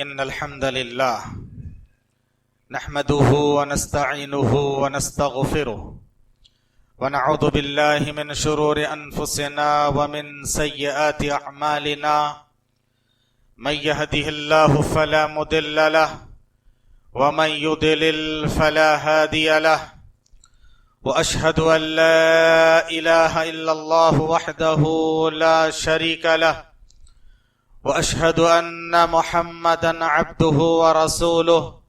إن الحمد لله نحمده ونستعينه ونستغفره ونعوذ بالله من شرور أنفسنا ومن سيئات أعمالنا من يهده الله فلا مضل له ومن يضلل فلا هادي له وأشهد أن لا إله إلا الله وحده لا شريك له وأشهد أن محمدا عبده ورسوله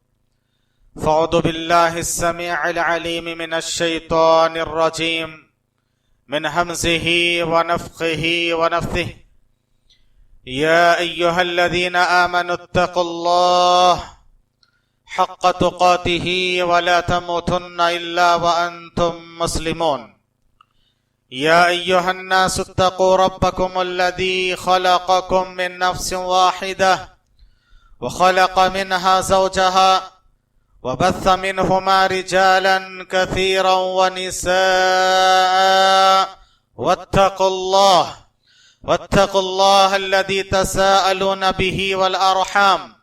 فأعوذ بالله السميع العليم من الشيطان الرجيم من همزه ونفخه ونفثه يا أيها الذين آمنوا اتقوا الله حق تقاته ولا تموتن إلا وأنتم مسلمون يا أيها الناس اتقوا ربكم الذي خلقكم من نفس واحدة وخلق منها زوجها وبث منهما رجالا كثيرا ونساء واتقوا الله الذي تساءلون به والأرحام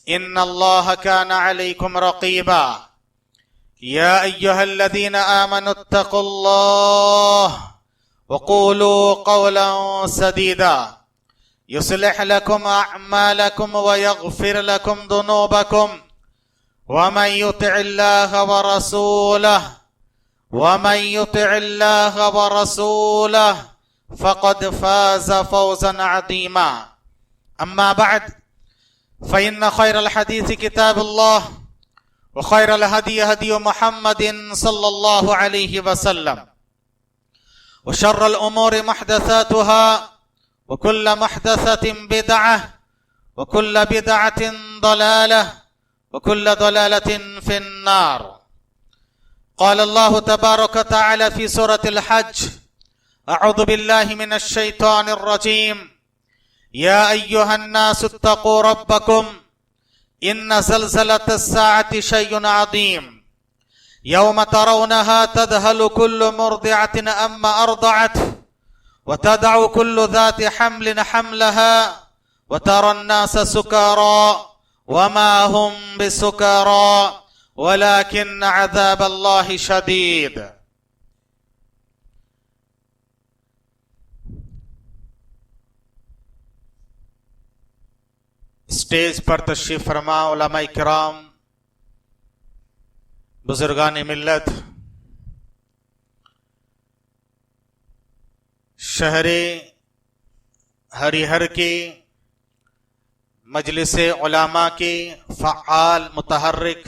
إن الله كان عليكم رقيبا يا أيها الذين آمنوا اتقوا الله وقولوا قولا سديدا يصلح لكم أعمالكم ويغفر لكم ذنوبكم ومن يطع الله ورسوله فقد فاز فوزا عظيما أما بعد فإن خير الحديث كتاب الله وخير الهدي هدي محمد صلى الله عليه وسلم وشر الأمور محدثاتها وكل محدثة بدعة وكل بدعة ضلالة وكل ضلالة في النار. قال الله تبارك وتعالى في سورة الحج: أعوذ بالله من الشيطان الرجيم يا أيها الناس اتقوا ربكم إن زلزلة الساعة شيء عظيم يوم ترونها تذهل كل مرضعة أما أرضعت وتدع كل ذات حمل حملها وترى الناس سكارى وما هم بسكارى ولكن عذاب الله شديد. اسٹیج پر تشریف فرما علماء کرام، بزرگان ملت، شہر ہری ہر کے مجلس علماء کے فعال متحرک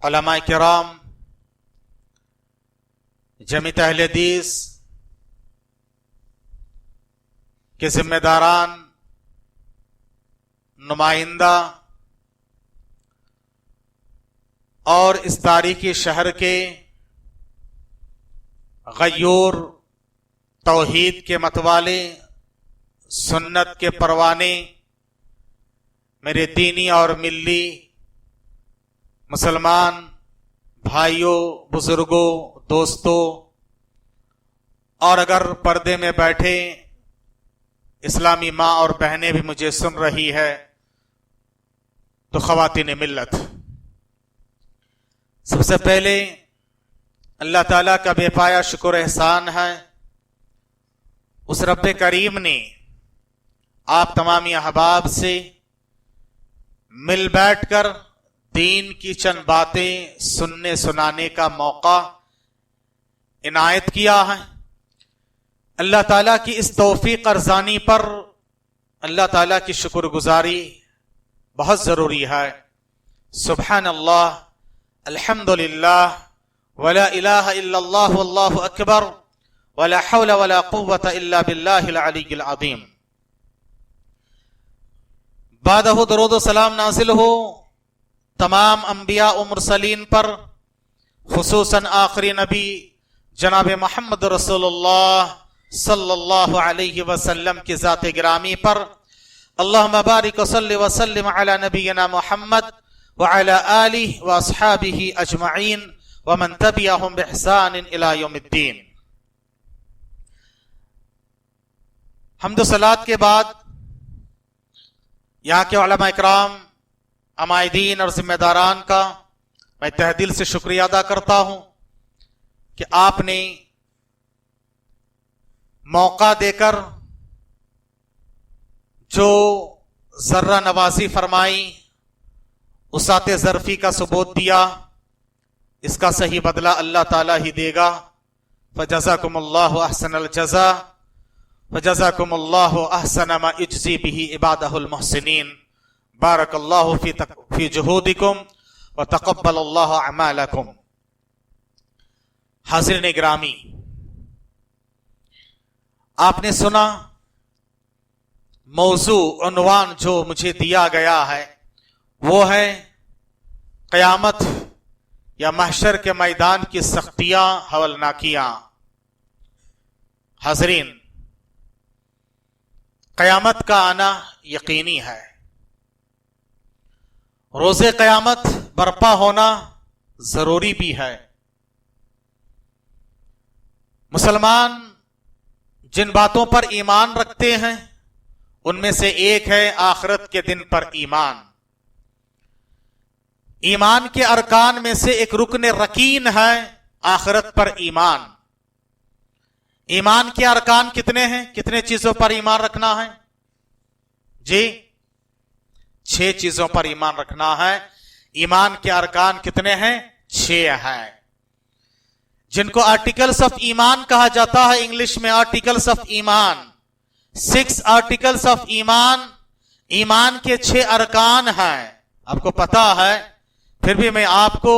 علماء کرام، جمعیت اہل حدیث کے ذمہ داران، نمائندہ اور اس تاریخی شہر کے غیور، توحید کے متوالے، سنت کے پروانے، میرے دینی اور ملی مسلمان بھائیوں، بزرگوں، دوستوں، اور اگر پردے میں بیٹھے اسلامی ماں اور بہنیں بھی مجھے سن رہی ہے تو خواتین ملت، سب سے پہلے اللہ تعالیٰ کا بے پایا شکر احسان ہے، اس رب کریم نے آپ تمامی احباب سے مل بیٹھ کر دین کی چند باتیں سننے سنانے کا موقع عنایت کیا ہے۔ اللہ تعالیٰ کی اس توفیق ارزانی پر اللہ تعالیٰ کی شکر گزاری بہت ضروری ہے۔ سبحان اللہ، الحمدللہ، ولا الہ الا اللہ واللہ اکبر، ولا حول ولا قوة الا باللہ العلی العظیم۔ بعدہ درود و سلام نازل ہو تمام انبیاء و مرسلین پر، خصوصاً آخری نبی جناب محمد رسول اللہ صلی اللہ علیہ وسلم کی ذات گرامی پر۔ اللہم بارک وصلی وسلم علی نبینا محمد وعلی آلہ واصحابہ اجمعین ومن تبعہم بإحسان الی یوم الدین۔ حمد و صلات کے بعد यहाँ के उलमा इकराम, अमायदीन और जिम्मेदारान का मैं तहे दिल से शुक्रिया अदा करता हूं कि आपने मौका देकर जो जर्रा नवाजी फरमाई, उसाते ज़र्फी का सबूत दिया, इसका सही बदला अल्लाह ताला ही देगा। फजज़ाकुमुल्लाहु अहसनल जज़ा, फजज़ाकुमुल्लाहु अहसन मा यज्ज़ी बिही इबादहुल मुहसिनीन। बारकल्लाहु फी जुहूदिकुम व तक़ब्बलल्लाहु अमालकुम। हाज़िरीन गिरामी, आपने सुना मौजू उन्वान जो मुझे दिया गया है वो है क़यामत या महशर के मैदान की सख्तियां, हवलनाकियां। हाज़रीन, क़यामत का आना यकीनी है। रोज़े क़यामत बर्पा होना जरूरी भी है। मुसलमान जिन बातों पर ईमान रखते हैं उनमें से एक है आखिरत के दिन पर ईमान। ईमान के अरकान में से एक रुकन रकीन है आखिरत पर ईमान। ईमान के अरकान कितने हैं? कितने चीजों पर ईमान रखना है जी? 6 चीजों पर ईमान रखना है। ईमान के अरकान कितने हैं? 6 हैं, जिनको आर्टिकल्स ऑफ ईमान कहा जाता है इंग्लिश में। आर्टिकल्स ऑफ ईमान, 6 आर्टिकल्स ऑफ ईमान। ईमान के 6 अरकान हैं, आपको पता है, फिर भी मैं आपको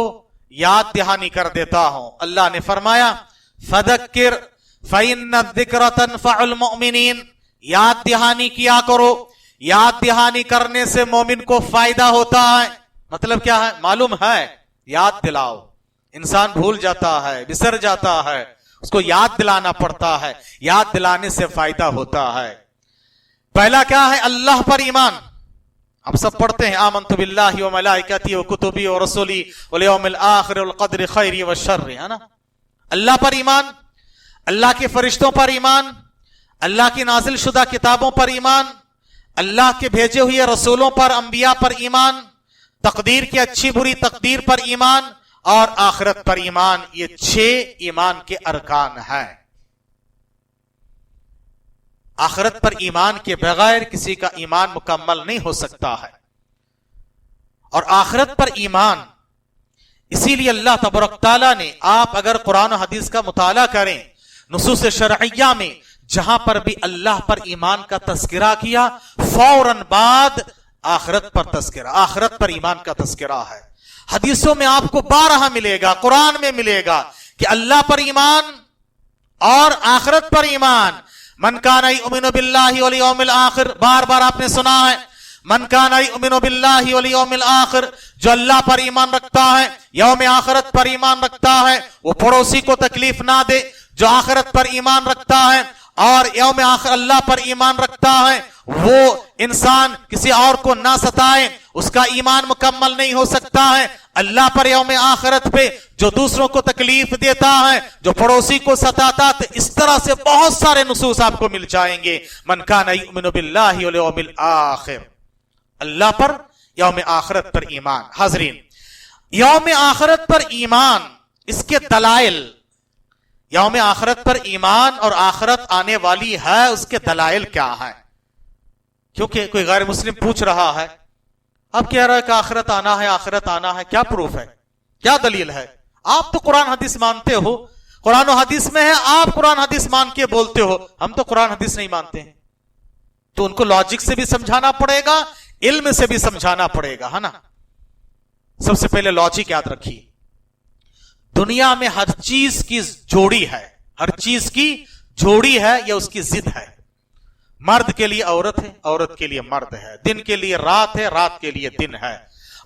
याद दहानी कर देता हूं। अल्लाह ने फरमाया फदक्किर फ़इन्न ज़िक्र तनफ़उल मुमिनीन। याद दहानी किया करो, याद दहानी करने से मोमिन को फायदा होता है। मतलब क्या है? मालूम है? याद दिलाओ। इंसान भूल जाता है, बिसर जाता है, उसको याद दिलाना पड़ता है। याद दिलाने से फायदा होता है। पहला क्या है? अल्लाह पर ईमान। हम सब पढ़ते हैं आमन्तु बिल्लाहि व मलाइकतिही व कुतुबिही व रसूलिही वल यौमिल आखिर वल क़द्रि खैरिही व शर्रिही, है ना? अल्लाह पर ईमान, अल्लाह के फरिश्तों पर ईमान, अल्लाह की नाजिल शुदा किताबों पर ईमान, अल्लाह के भेजे हुए रसूलों पर, अंबिया पर ईमान, तकदीर की अच्छी बुरी तकदीर पर ईमान और आखिरत पर ईमान। ये 6 ईमान के अरकान हैं। आखिरत पर ईमान के बगैर किसी का ईमान मुकम्मल नहीं हो सकता है। और आखिरत पर ईमान, इसीलिए अल्लाह तबारक तआला ने, आप अगर कुरान और हदीस का मुताला करें, नुसूस शरइया में जहां पर भी अल्लाह पर ईमान का तस्करा किया, फौरन बाद आखिरत पर तस्करा, आखिरत पर ईमान का तस्करा है। हदीसों में आपको 12 मिलेगा, कुरान में मिलेगा कि अल्लाह पर ईमान और आखिरत पर ईमान। मन काना युमिनु बिल्लाहि वल यौमिल आखिर, बार बार आपने सुना है। मन काना युमिनु बिल्लाहि वल यौमिल आखिर, जो अल्लाह पर ईमान रखता है, यौम आखिरत पर ईमान रखता है, वो पड़ोसी को तकलीफ ना दे। जो आखिरत पर ईमान रखता है और यौम आखिर अल्लाह पर ईमान रखता है, वो इंसान किसी और को ना सताए, उसका ईमान मुकम्मल नहीं हो सकता है। अल्लाह पर यौम आखिरत पे जो दूसरों को तकलीफ देता है, जो पड़ोसी को सताता, तो इस तरह से बहुत सारे नुसूस आपको मिल जाएंगे। मन काना युमिनु बिल्लाहि वल यौमिल आखिर, अल्लाह पर यौम आखिरत पर ईमान। हाज़रीन, यौम आखिरत पर ईमान, इसके दलाइल, यौम आखिरत पर ईमान और आखिरत आने वाली है, उसके दलाइल क्या है? क्योंकि कोई गैर मुस्लिम पूछ रहा है, अब कह रहा है कि आखिरत आना है, आखिरत आना है, क्या प्रूफ है, क्या दलील है? आप तो कुरान हदीस मानते हो, कुरान और हदीस में है, आप कुरान हदीस मान के बोलते हो, हम तो कुरान हदीस नहीं मानते हैं। तो उनको लॉजिक से भी समझाना पड़ेगा, इल्म से भी समझाना पड़ेगा, है ना? सबसे पहले लॉजिक याद रखिए। दुनिया में हर चीज की जोड़ी है, हर चीज की जोड़ी है, या उसकी जिद है। मर्द के लिए औरत है, औरत के लिए मर्द है, दिन के लिए रात है, रात के लिए दिन है,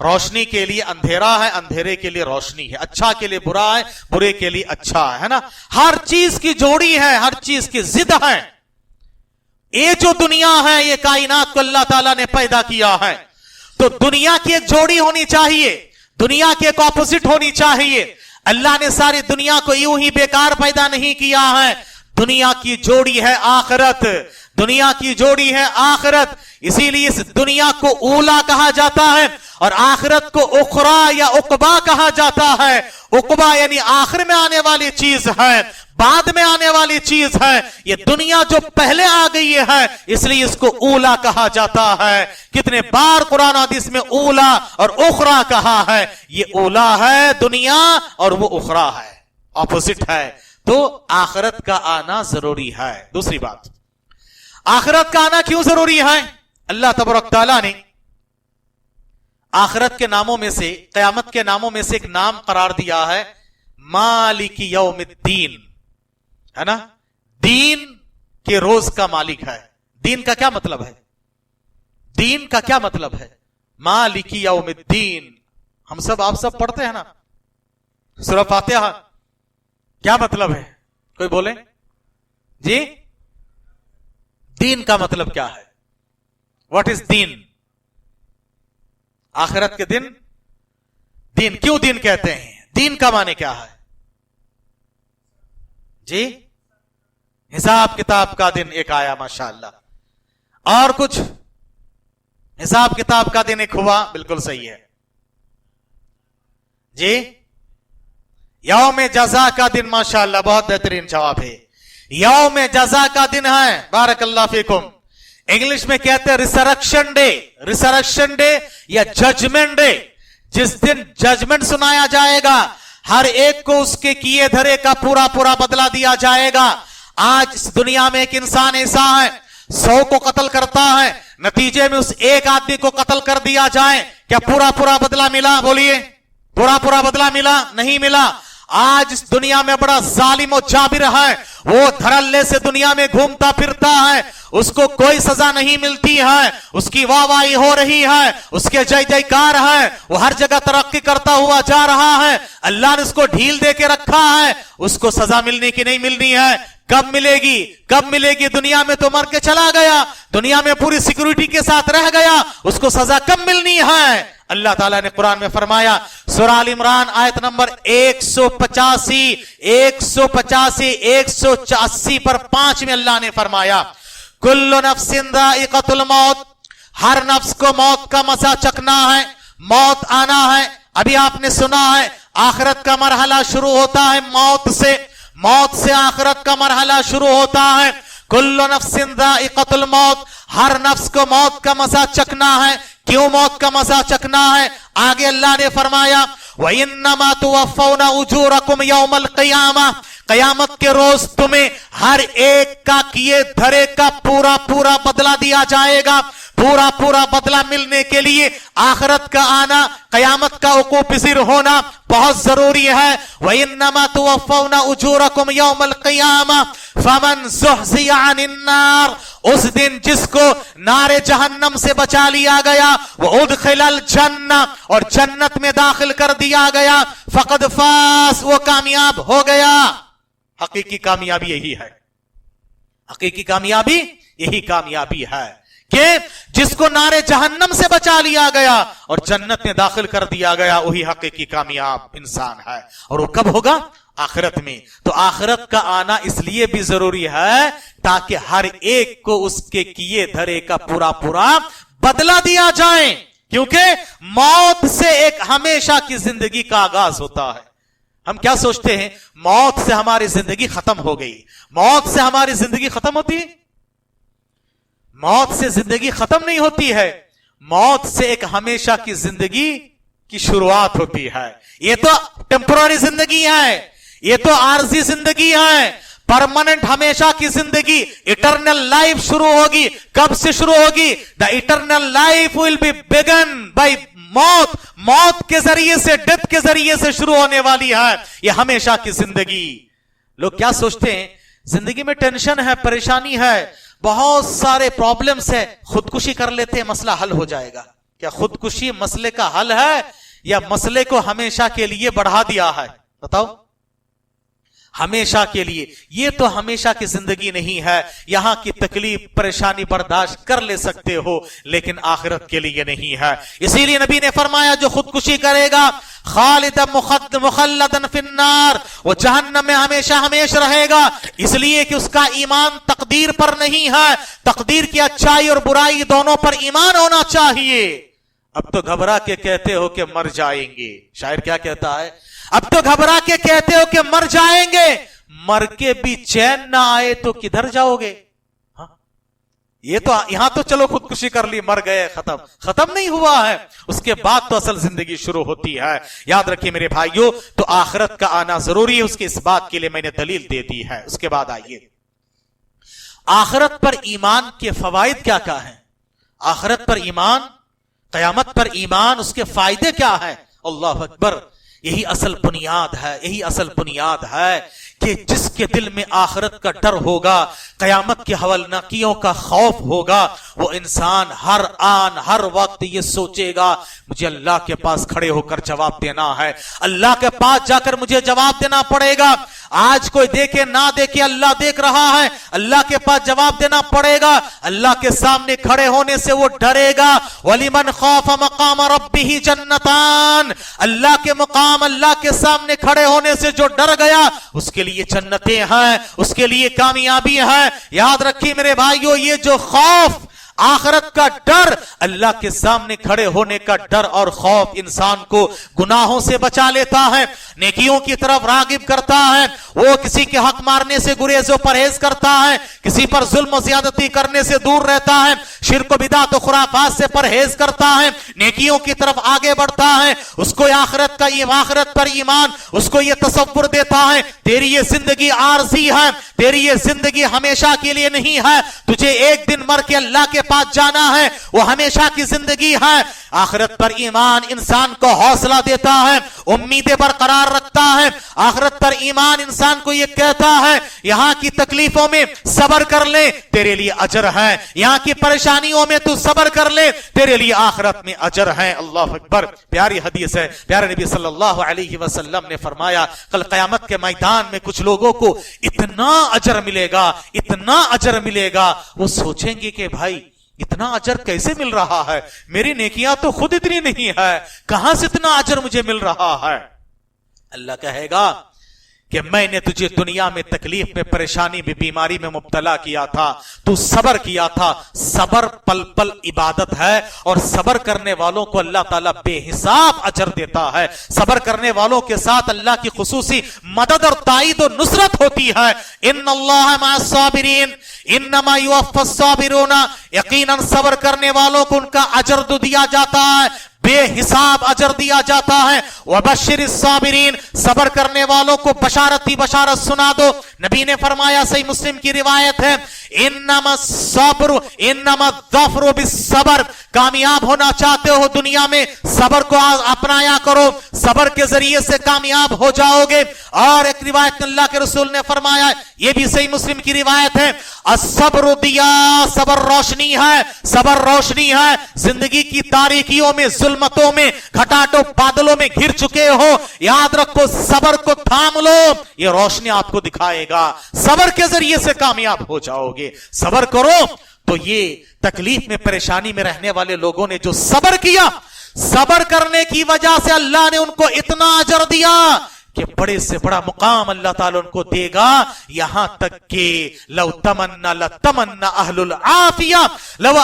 रोशनी के लिए अंधेरा है, अंधेरे के लिए रोशनी है, अच्छा के लिए बुरा है, बुरे के लिए अच्छा है ना? हर चीज की जोड़ी है, हर चीज की जिद है। ये जो दुनिया है, ये कायनात को अल्लाह ताला ने पैदा किया है, तो दुनिया की एक जोड़ी होनी चाहिए, दुनिया की एक ऑपोजिट होनी चाहिए। अल्लाह ने सारी दुनिया को यूं ही बेकार पैदा नहीं किया है। दुनिया की जोड़ी है आखिरत, दुनिया की जोड़ी है आखिरत, इसीलिए इस दुनिया को ऊला कहा जाता है और आखिरत को उखरा या उकबा कहा जाता है। उकबा यानी आखिर में आने वाली चीज है, बाद में आने वाली चीज है। ये दुनिया जो पहले आ गई है इसलिए इसको ऊला कहा जाता है। कितने बार कुरान हदीस में ऊला और उखरा कहा है। ये ऊला है दुनिया और वो उखरा है, ऑपोजिट है। तो आखिरत का आना जरूरी है। दूसरी बात, आखिरत का आना क्यों जरूरी है? अल्लाह तबारक तआला ने आखिरत के नामों में से, कयामत के नामों में से एक नाम करार दिया है मालिकी यौमिद्दीन, है ना। दीन के रोज का मालिक है। दीन का क्या मतलब है? दीन का क्या मतलब है? मालिकी यौमिद्दीन। हम सब, आप सब पढ़ते हैं ना सूरह फातिहा, क्या मतलब है? कोई बोले जी? दीन का मतलब क्या है? व्हाट इज दीन? आखिरत के दिन दीन, क्यों दीन कहते हैं? दीन का माने क्या है जी? हिसाब किताब का दिन एक आया माशाअल्लाह। और कुछ? हिसाब किताब का दिन एक हुआ, बिल्कुल सही है जी। यौम जज़ा का दिन, माशाअल्लाह बहुत बेहतरीन जवाब है। यौम जज़ा का दिन है, बारकल्लाह फीकुम। इंग्लिश में कहते हैं रिसरेक्शन डे। रिसरेक्शन डे या जजमेंट डे, जिस दिन जजमेंट सुनाया जाएगा, हर एक को उसके किए धरे का पूरा पूरा बदला दिया जाएगा। आज इस दुनिया में एक इंसान ऐसा है 100 को कत्ल करता है, नतीजे में उस एक आदमी को कत्ल कर दिया जाए, क्या पूरा पूरा बदला मिला? बोलिए, पूरा पूरा बदला मिला? नहीं मिला। आज इस दुनिया में बड़ा जालिम और जाबिर है, वो धड़ल्ले से दुनिया में घूमता फिरता है, उसको कोई सजा नहीं मिलती है, उसकी वाहवाही हो रही है, उसके जय जयकार है, वो हर जगह तरक्की करता हुआ जा रहा है। अल्लाह ने उसको ढील दे के रखा है, उसको सजा मिलनी की नहीं मिलनी है? कब मिलेगी? कब मिलेगी? दुनिया में तो मर के चला गया, दुनिया में पूरी सिक्योरिटी के साथ रह गया, उसको सजा कब मिलनी है? अल्लाह ताला ने कुरान में फरमाया, सूरह आल इमरान आयत नंबर 185, 180 पर 5 में अल्लाह ने फरमाया, कुल्लु नफ्सिन ज़ाइक़तुल मौत, हर नफ्स को मौत का मजा चखना है, मौत आना है। अभी आपने सुना है आखिरत का मरहला शुरू होता है मौत से, मौत से आखिरत का मरहला शुरू होता है। कुल्लु नफ्सिन ज़ाइक़तुल मौत, हर नफ्स को मौत का मजा चखना है। क्यों मौत का मजा चखना है? आगे अल्लाह ने फरमाया, व इन्नमा तुवफ़्फ़ौना उजूरकुम यौमल क़ियामा, कयामत के रोज तुम्हें हर एक का किए धरे का पूरा पूरा बदला दिया जाएगा। पूरा पूरा बदला मिलने के लिए आखिरत का आना, कयामत का वक़ूअ पज़ीर होना बहुत जरूरी है। व इन्नमा तुवफ़्फ़ौना उजूरकुम यौमल क़ियामा फमन ज़ुहज़िया अनिन नार, उस दिन जिसको नारे जहन्नम से बचा लिया गया, वो उदखिलल जन्ना, और जन्नत में दाखिल कर दिया गया, फ़क़द फ़ाज़, वो कामयाब हो गया। हकीकी कामयाबी यही है, हकीकी कामयाबी यही कामयाबी है कि जिसको नारे जहन्नम से बचा लिया गया और जन्नत में दाखिल कर दिया गया, वही हकीकी कामयाब इंसान है। और वो कब होगा? आखिरत में। तो आखिरत का आना इसलिए भी जरूरी है ताकि हर एक को उसके किए धरे का पूरा पूरा बदला दिया जाए, क्योंकि मौत से एक हमेशा की जिंदगी का आगाज होता है। हम क्या सोचते हैं मौत से हमारी जिंदगी खत्म हो गई, मौत से हमारी जिंदगी खत्म होती है? मौत से जिंदगी खत्म नहीं होती है, मौत से एक हमेशा की जिंदगी की शुरुआत होती है। ये तो टेम्पोररी जिंदगी है, ये तो आरजी जिंदगी है। परमानेंट हमेशा की जिंदगी, इटर्नल लाइफ शुरू होगी। कब से शुरू होगी? The eternal life will be begin by मौत, मौत के जरिए से, डेथ के जरिए से शुरू होने वाली है ये हमेशा की जिंदगी। लोग क्या सोचते हैं जिंदगी में टेंशन है, परेशानी है, बहुत सारे प्रॉब्लम्स है, खुदकुशी कर लेते हैं मसला हल हो जाएगा। क्या खुदकुशी मसले का हल है या मसले को हमेशा के लिए बढ़ा दिया है? बताओ। ہمیشہ کے لیے. یہ تو ہمیشہ کی زندگی نہیں ہے. یہاں کی تکلیف پریشانی برداشت کر لے سکتے ہو, لیکن آخرت کے لیے نہیں ہے. اسی لیے نبی نے فرمایا جو خودکشی کرے گا خالدا مخلدا فی النار, وہ جہنم میں ہمیشہ ہمیشہ رہے گا, اس لیے کہ اس کا ایمان تقدیر پر نہیں ہے. تقدیر کی اچھائی اور برائی دونوں پر ایمان ہونا چاہیے. اب تو گھبرا کے کہتے ہو کہ مر جائیں گے. شاعر کیا کہتا ہے؟ اب تو گھبرا کے کہتے ہو کہ مر جائیں گے, مر کے بھی چین نہ آئے تو کدھر جاؤ گے؟ یہ تو یہاں تو چلو خودکشی کر لی, مر گئے, ختم نہیں ہوا ہے. اس کے بعد تو اصل زندگی شروع ہوتی ہے. یاد رکھیے میرے بھائیوں, تو آخرت کا آنا ضروری ہے. اس کے اس بات کے لیے میں نے دلیل دے دی ہے. اس کے بعد آئیے, آخرت پر ایمان کے فوائد کیا کیا ہیں؟ آخرت پر ایمان, قیامت پر ایمان, اس کے فائدے کیا ہیں؟ اللہ اکبر. یہی اصل بنیاد ہے, یہی اصل بنیاد ہے کہ جس کے دل میں آخرت کا ڈر ہوگا, قیامت کے ہولناکیوں کا خوف ہوگا, وہ انسان ہر آن ہر وقت یہ سوچے گا مجھے اللہ کے پاس کھڑے ہو کر جواب دینا ہے, اللہ کے پاس جا کر مجھے جواب دینا پڑے گا. آج کوئی دیکھے نہ دیکھے اللہ دیکھ رہا ہے, اللہ کے پاس جواب دینا پڑے گا. اللہ کے سامنے کھڑے ہونے سے وہ ڈرے گا. وَلِمَنْ خَافَ مَقَامَ رَبِّهِ جَنَّتَانِ, اللہ کے مقام, اللہ کے سامنے کھڑے ہونے سے جو ڈر گیا اس کے لیے جنتیں ہیں, اس کے لیے کامیابی ہے. یاد رکھیے میرے بھائیو, یہ جو خوف, آخرت کا ڈر, اللہ کے سامنے کھڑے ہونے کا ڈر اور خوف انسان کو گناہوں سے بچا لیتا ہے, نیکیوں کی طرف راغب کرتا ہے. وہ کسی کے حق مارنے سے گریز و پرہیز کرتا ہے, کسی پر ظلم و زیادتی کرنے سے دور رہتا ہے, شرک و بدعت و خرافات سے پرہیز کرتا ہے, نیکیوں کی طرف آگے بڑھتا ہے. اس کو آخرت کا یہ آخرت پر ایمان, اس کو یہ تصور دیتا ہے تیری یہ زندگی عارضی ہے, تیری یہ زندگی ہمیشہ کے لیے نہیں ہے, تجھے ایک دن مر کے اللہ کے پاس جانا ہے, وہ ہمیشہ کی زندگی ہے. آخرت پر ایمان انسان کو حوصلہ دیتا ہے, امیدیں برقرار رکھتا ہے. آخرت پر ایمان انسان کو یہ کہتا ہے یہاں کی تکلیفوں میں صبر کر لے, تیرے لیے اجر ہے. یہاں کی پریشانیوں میں تو صبر کر لے, تیرے لیے آخرت میں اجر ہے. اللہ اکبر. پیاری حدیث ہے, پیارے نبی صلی اللہ علیہ وسلم نے فرمایا کل قیامت کے میدان میں کچھ لوگوں کو اتنا اجر ملے گا, اتنا اجر ملے گا, وہ سوچیں گے کہ بھائی اتنا اجر کیسے مل رہا ہے, میری نیکیاں تو خود اتنی نہیں ہے, کہاں سے اتنا اجر مجھے مل رہا ہے؟ اللہ کہے گا کہ میں نے تجھے دنیا میں تکلیف میں, پریشانی میں, بیماری میں مبتلا کیا تھا, تو صبر کیا تھا. صبر پل پل عبادت ہے, اور صبر کرنے والوں کو اللہ تعالیٰ بے حساب اجر دیتا ہے. صبر کرنے والوں کے ساتھ اللہ کی خصوصی مدد اور تائید و نصرت ہوتی ہے. ان اللہ مع الصابرین انما یوفی الصابرون, یقیناً صبر کرنے والوں کو ان کا اجر دیا جاتا ہے, بے حساب اجر دیا جاتا ہے. وبشر الصابرین, صبر کرنے والوں کو بشارتی بشارت سنا دو. نبی نے فرمایا, صحیح مسلم کی روایت ہے, انما الصبر انما الظفر بالصبر, کامیاب ہونا چاہتے ہو دنیا میں, صبر کو اپنایا کرو, صبر کے ذریعے سے کامیاب ہو جاؤ گے. اور ایک روایت اللہ کے رسول نے فرمایا, یہ بھی صحیح مسلم کی روایت ہے, الصبر ضیاء, صبر روشنی ہے, صبر روشنی ہے. زندگی کی تاریکیوں میں, ظلمتوں میں, گھٹاٹوں بادلوں میں گھر چکے ہو, یاد رکھو صبر کو تھام لو, یہ روشنی آپ کو دکھائے گا. صبر کے ذریعے سے کامیاب ہو جاؤ گے. صبر کرو. تو یہ تکلیف میں, پریشانی میں رہنے والے لوگوں نے جو صبر کیا, صبر کرنے کی وجہ سے اللہ نے ان کو اتنا اجر دیا کہ بڑے سے بڑا مقام اللہ تعالیٰ ان کو دے گا. یہاں تک کہ لو تمنا لتمنا اہل العافیہ لو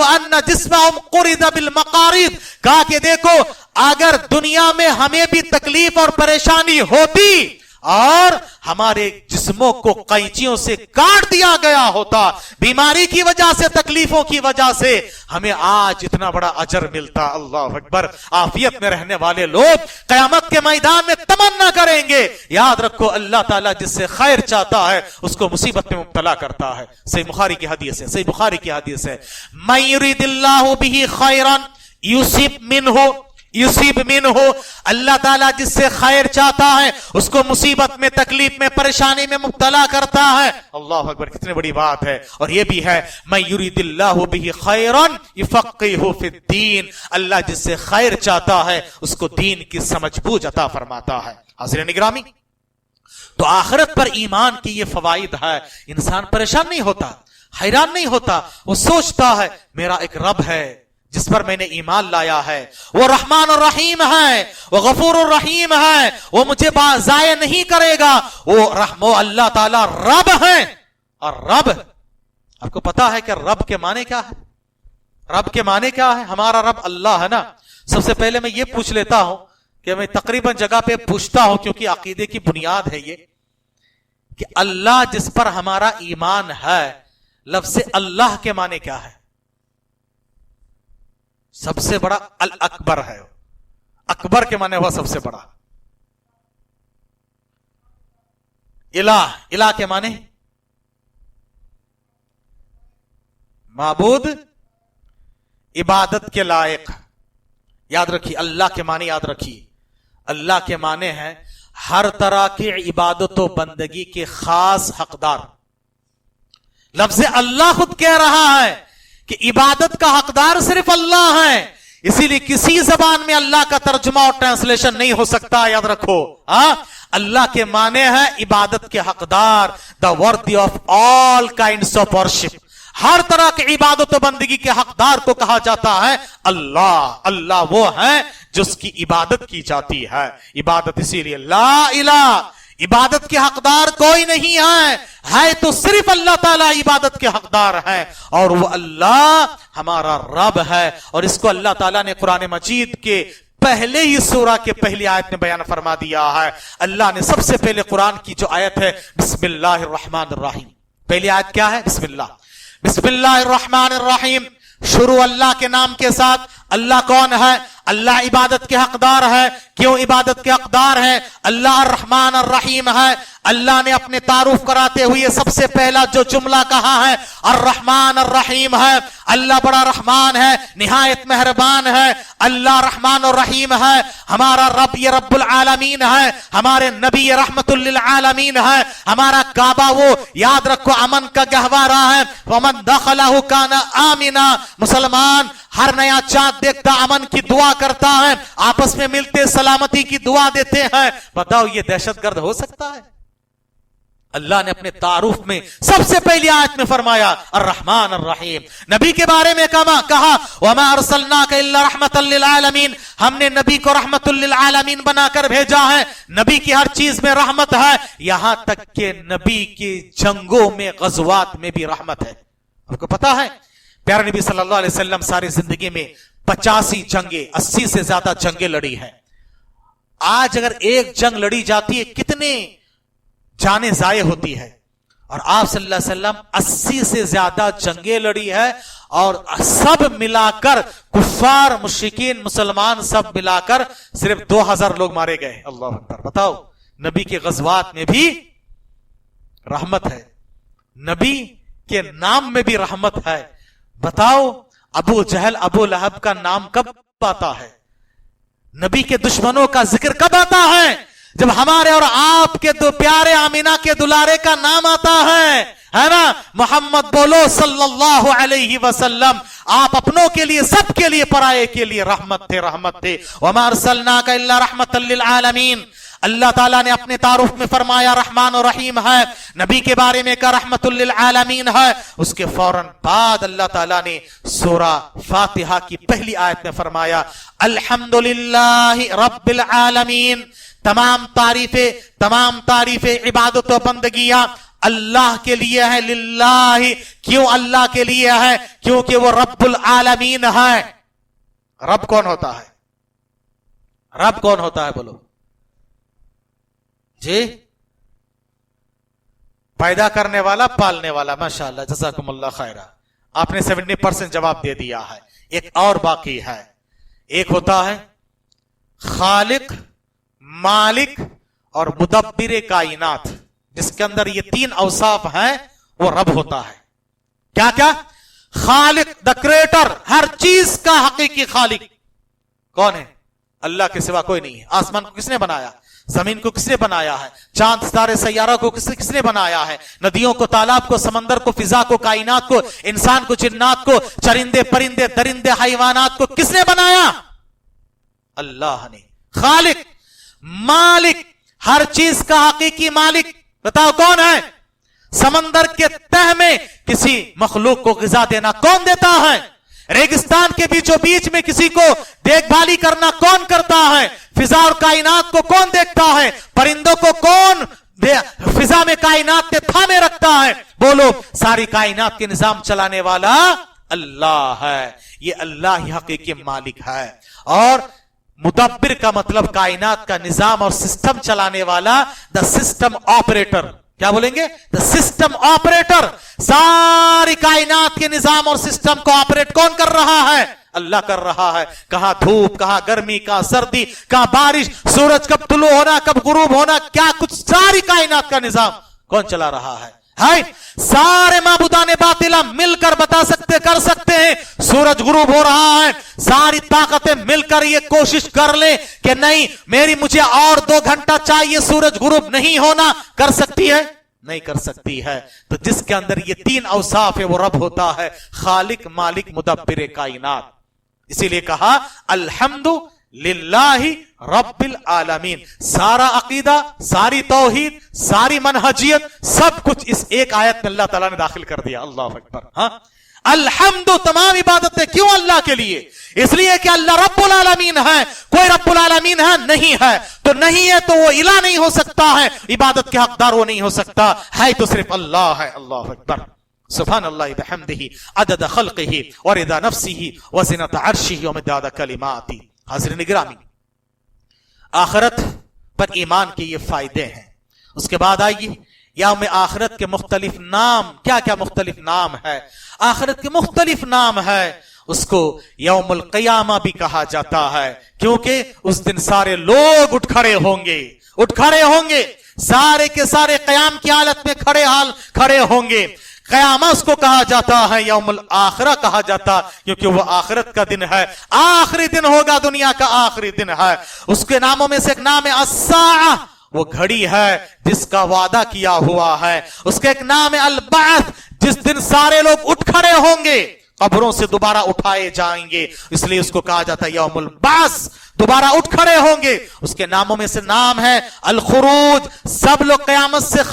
ان جسمهم قرد بالمقارید, کہا کہ دیکھو اگر دنیا میں ہمیں بھی تکلیف اور پریشانی ہوتی اور ہمارے جسموں کو قینچیوں سے کاٹ دیا گیا ہوتا, بیماری کی وجہ سے, تکلیفوں کی وجہ سے, ہمیں آج اتنا بڑا اجر ملتا. اللہ اکبر. عافیت میں رہنے والے لوگ قیامت کے میدان میں تمنا کریں گے. یاد رکھو اللہ تعالیٰ جس سے خیر چاہتا ہے اس کو مصیبت میں مبتلا کرتا ہے. صحیح بخاری کی حدیث ہے, صحیح بخاری کی حدیث ہے, من یرید اللہ بہ خیرا یصیب منہ, اللہ تعالیٰ جس سے خیر چاہتا ہے اس کو مصیبت میں, تکلیف میں, پریشانی میں مبتلا کرتا ہے. اللہ اکبر. کتنی بڑی بات ہے. اور یہ بھی ہے من یرید اللہ بہ خیرا یفقہہ فی الدین, اللہ جس سے خیر چاہتا ہے اس کو دین کی سمجھ بوجھ عطا فرماتا ہے. حاضرین گرامی, تو آخرت پر ایمان کی یہ فوائد ہے. انسان پریشان نہیں ہوتا, حیران نہیں ہوتا, وہ سوچتا ہے میرا ایک رب ہے جس پر میں نے ایمان لایا ہے, وہ رحمان الرحیم ہے, وہ غفور الرحیم ہے, وہ مجھے ضائع نہیں کرے گا, وہ اللہ تعالی رب ہے. اور رب, آپ کو پتا ہے کہ رب کے معنی کیا ہے؟ رب کے معنی کیا ہے؟ ہمارا رب اللہ ہے نا. سب سے پہلے میں یہ پوچھ لیتا ہوں کہ میں تقریباً جگہ پہ پوچھتا ہوں کیونکہ عقیدے کی بنیاد ہے یہ, کہ اللہ جس پر ہمارا ایمان ہے, لفظ اللہ کے معنی کیا ہے؟ سب سے بڑا الاکبر ہے. اکبر کے معنی ہوا سب سے بڑا. الہ, الہ کے معنی معبود, عبادت کے لائق. یاد رکھیے اللہ کے معنی, یاد رکھیے اللہ کے معنی ہے ہر طرح کی عبادت و بندگی کے خاص حقدار. لفظ اللہ خود کہہ رہا ہے کہ عبادت کا حقدار صرف اللہ ہے, اسی لیے کسی زبان میں اللہ کا ترجمہ اور ٹرانسلیشن نہیں ہو سکتا. یاد رکھو, اللہ کے معنی ہے عبادت کے حقدار, the worthy of all kinds of worship. ہر طرح کی عبادت و بندگی کے حقدار کو کہا جاتا ہے اللہ. اللہ وہ ہے جس کی عبادت کی جاتی ہے. عبادت اسی لیے لا الہ, عبادت کے حقدار کوئی نہیں ہے تو صرف اللہ تعالیٰ عبادت کے حقدار ہے, اور وہ اللہ ہمارا رب ہے. اور اس کو اللہ تعالیٰ نے قرآن مجید کے پہلے ہی سورہ کے پہلی آیت میں بیان فرما دیا ہے. اللہ نے سب سے پہلے قرآن کی جو آیت ہے بسم اللہ الرحمن الرحیم, پہلی آیت کیا ہے؟ بسم اللہ. بسم اللہ الرحمن الرحیم, شروع اللہ کے نام کے ساتھ. اللہ کون ہے؟ اللہ عبادت کے حقدار ہے. کیوں عبادت کے حقدار ہے؟ اللہ الرحمن الرحیم ہے. اللہ نے اپنے تعارف کراتے ہوئے سب سے پہلا جو جملہ کہا ہے الرحمن الرحیم ہے. اللہ بڑا رحمان ہے, نہایت مہربان ہے. اللہ رحمان الرحیم ہے. ہمارا رب یہ رب العالمین ہے, ہمارے نبی یہ رحمت للعالمین ہے. ہمارا کعبہ وہ یاد رکھو امن کا گہوارہ ہے. ومن دخلہ کان آمنا, مسلمان ہر نیا چاند دیکھتا امن کی دعا کرتا ہے, آپس میں ملتے سلامتی کی دعا دیتے ہیں. بتاؤ یہ دہشت گرد ہو سکتا ہے؟ اللہ نے اپنے تعارف میں سب سے پہلی آیت میں فرمایا الرحمن الرحیم. نبی کے بارے میں کہا وما ارسلناک الا رحمت للعالمین, ہم نے نبی کو رحمت للعالمین بنا کر بھیجا ہے. نبی کی ہر چیز میں رحمت ہے, یہاں تک کہ نبی کی جنگوں میں غزوات میں بھی رحمت ہے. آپ کو پتا ہے پیارے نبی صلی اللہ علیہ وسلم ساری زندگی میں 85 جنگیں, 80 سے زیادہ جنگیں لڑی ہیں. آج اگر ایک جنگ لڑی جاتی ہے کتنے جانیں ضائع ہوتی ہے, اور آپ صلی اللہ علیہ وسلم 80 سے زیادہ جنگیں لڑی ہے, اور سب ملا کر کفار مشرکین مسلمان سب ملا کر صرف 2000 لوگ مارے گئے. اللہ اکبر. بتاؤ نبی کے غزوات میں بھی رحمت ہے, نبی کے نام میں بھی رحمت ہے. بتاؤ ابو جہل ابو لہب کا نام کب آتا ہے؟ نبی کے دشمنوں کا ذکر کب آتا ہے؟ جب ہمارے اور آپ کے دو پیارے آمینہ کے دلارے کا نام آتا ہے نا. محمد بولو صلی اللہ علیہ وسلم. آپ اپنوں کے لیے سب کے لیے پرائے کے لیے رحمت تھے, رحمت تھے. وما ارسلناک الا رحمت للعالمین. اللہ تعالیٰ نے اپنے تعارف میں فرمایا رحمان و رحیم ہے, نبی کے بارے میں کہا رحمت للعالمین ہے. اس کے فوراً بعد اللہ تعالیٰ نے سورہ فاتحہ کی پہلی آیت میں فرمایا الحمدللہ رب العالمین. تمام تعریفیں عبادت و بندگیاں اللہ کے لیے ہے. للہ, کیوں اللہ کے لیے ہے؟ کیونکہ وہ رب العالمین ہے. رب کون ہوتا ہے؟ رب کون ہوتا ہے بولو جی؟ پیدا کرنے والا, پالنے والا. ماشاءاللہ جزاکم اللہ خیرہ. آپ نے 70% جواب دے دیا ہے. ایک اور باقی ہے. ایک ہوتا ہے خالق, مالک اور مدبر کائنات, جس کے اندر یہ 3 اوصاف ہیں, وہ رب ہوتا ہے. کیا کیا؟ خالق, دا کریٹر, ہر چیز کا حقیقی خالق کون ہے؟ اللہ کے سوا کوئی نہیں ہے. آسمان کو کس نے بنایا؟ زمین کو کس نے بنایا ہے؟ چاند ستارے سیارہ کو کس نے بنایا ہے؟ ندیوں کو, تالاب کو, سمندر کو, فضا کو, کائنات کو, انسان کو, جنات کو, چرندے پرندے درندے حیوانات کو کس نے بنایا؟ اللہ نے. خالق, مالک, हर चीज का हकीकी मालिक बताओ कौन है? समंदर के तह में किसी मखलूक को ग़िज़ा देना कौन देता है? रेगिस्तान के बीचों बीच में किसी को देखभाली करना कौन करता है? फिजा और कायनात को कौन देखता है? परिंदों को कौन फिजा में कायनात के थामे रखता है? बोलो, सारी कायनात के निजाम चलाने वाला अल्लाह है। ये अल्लाह ही हकीकी मालिक है। और मुदब्बिर का मतलब कायनात का निजाम और सिस्टम चलाने वाला, द सिस्टम ऑपरेटर। क्या बोलेंगे? The system operator. सारी कायनात के निजाम और सिस्टम को ऑपरेट कौन कर रहा है? अल्लाह कर रहा है। कहां धूप, कहां गर्मी, कहां सर्दी, कहां बारिश, सूरज कब तुलू होना, कब गुरूब होना, क्या कुछ सारी कायनात का निजाम कौन चला रहा है? सारे माबूदाने बातिला मिलकर बता सकते, कर सकते हैं सूरज गुरूब हो रहा है। सारी ताकतें मिलकर ये कोशिश कर ले कि नहीं, मुझे और 2 घंटा चाहिए, सूरज गुरूब नहीं होना, कर सकती है? नहीं कर सकती है। तो जिसके अंदर ये 3 औसाफ है वो रब होता है, खालिक, मालिक, मुदब्बिर कायनात। इसीलिए कहा अल्हम्दु लिल्लाहि रब्बिल आलमीन। सारा अकीदा, सारी तौहीद, सारी मनहजियत, सब कुछ इस एक आयत में अल्लाह ताला ने दाखिल कर दिया। अल्लाह अकबर। हाँ, अल्हम्दु, तमाम इबादतें क्यों अल्लाह के लिए? इसलिए कि अल्लाह रब्बुल आलमीन है। कोई रब्बुल आलमीन है? नहीं है। तो नहीं है तो वो इला नहीं हो सकता है, इबादत के हकदार वो नहीं हो सकता है, तो सिर्फ अल्लाह है। अल्लाह अकबर। सुभान अल्लाह बिहम्दिही अदद खल्क़िही व रिदा नफ्सिही व ज़िनत अर्शिही व मिदाद कलिमाती। हाज़िरीन गिरामी, आखिरत पर ईमान के ये फायदे हैं। उसके बाद आइए यौम आखिरत के मुख्तलिफ नाम, क्या क्या मुख्तलिफ नाम है? आखिरत के मुख्तलिफ नाम है। उसको यौमुल क़ियामा भी कहा जाता है, क्योंकि उस दिन सारे लोग उठ खड़े होंगे, सारे के सारे क़याम की हालत में खड़े होंगे। क़यामा उसको कहा जाता है, यौमुल आखिरा कहा जाता, क्योंकि वो आखिरत का दिन है, आखिरी दिन होगा, दुनिया का आखिरी दिन है। उसके नामों में से एक नाम है अस्साअ, वो घड़ी है जिसका वादा किया हुआ है। उसका एक नाम है अल-बाअथ, जिस दिन सारे लोग उठ खड़े होंगे, कब्रों से दोबारा उठाए जाएंगे, इसलिए उसको कहा जाता है यौमुल बास, दोबारा उठ खड़े होंगे। उसके नामों में से नाम है अल-खुरूज, सब लोग क़यामत से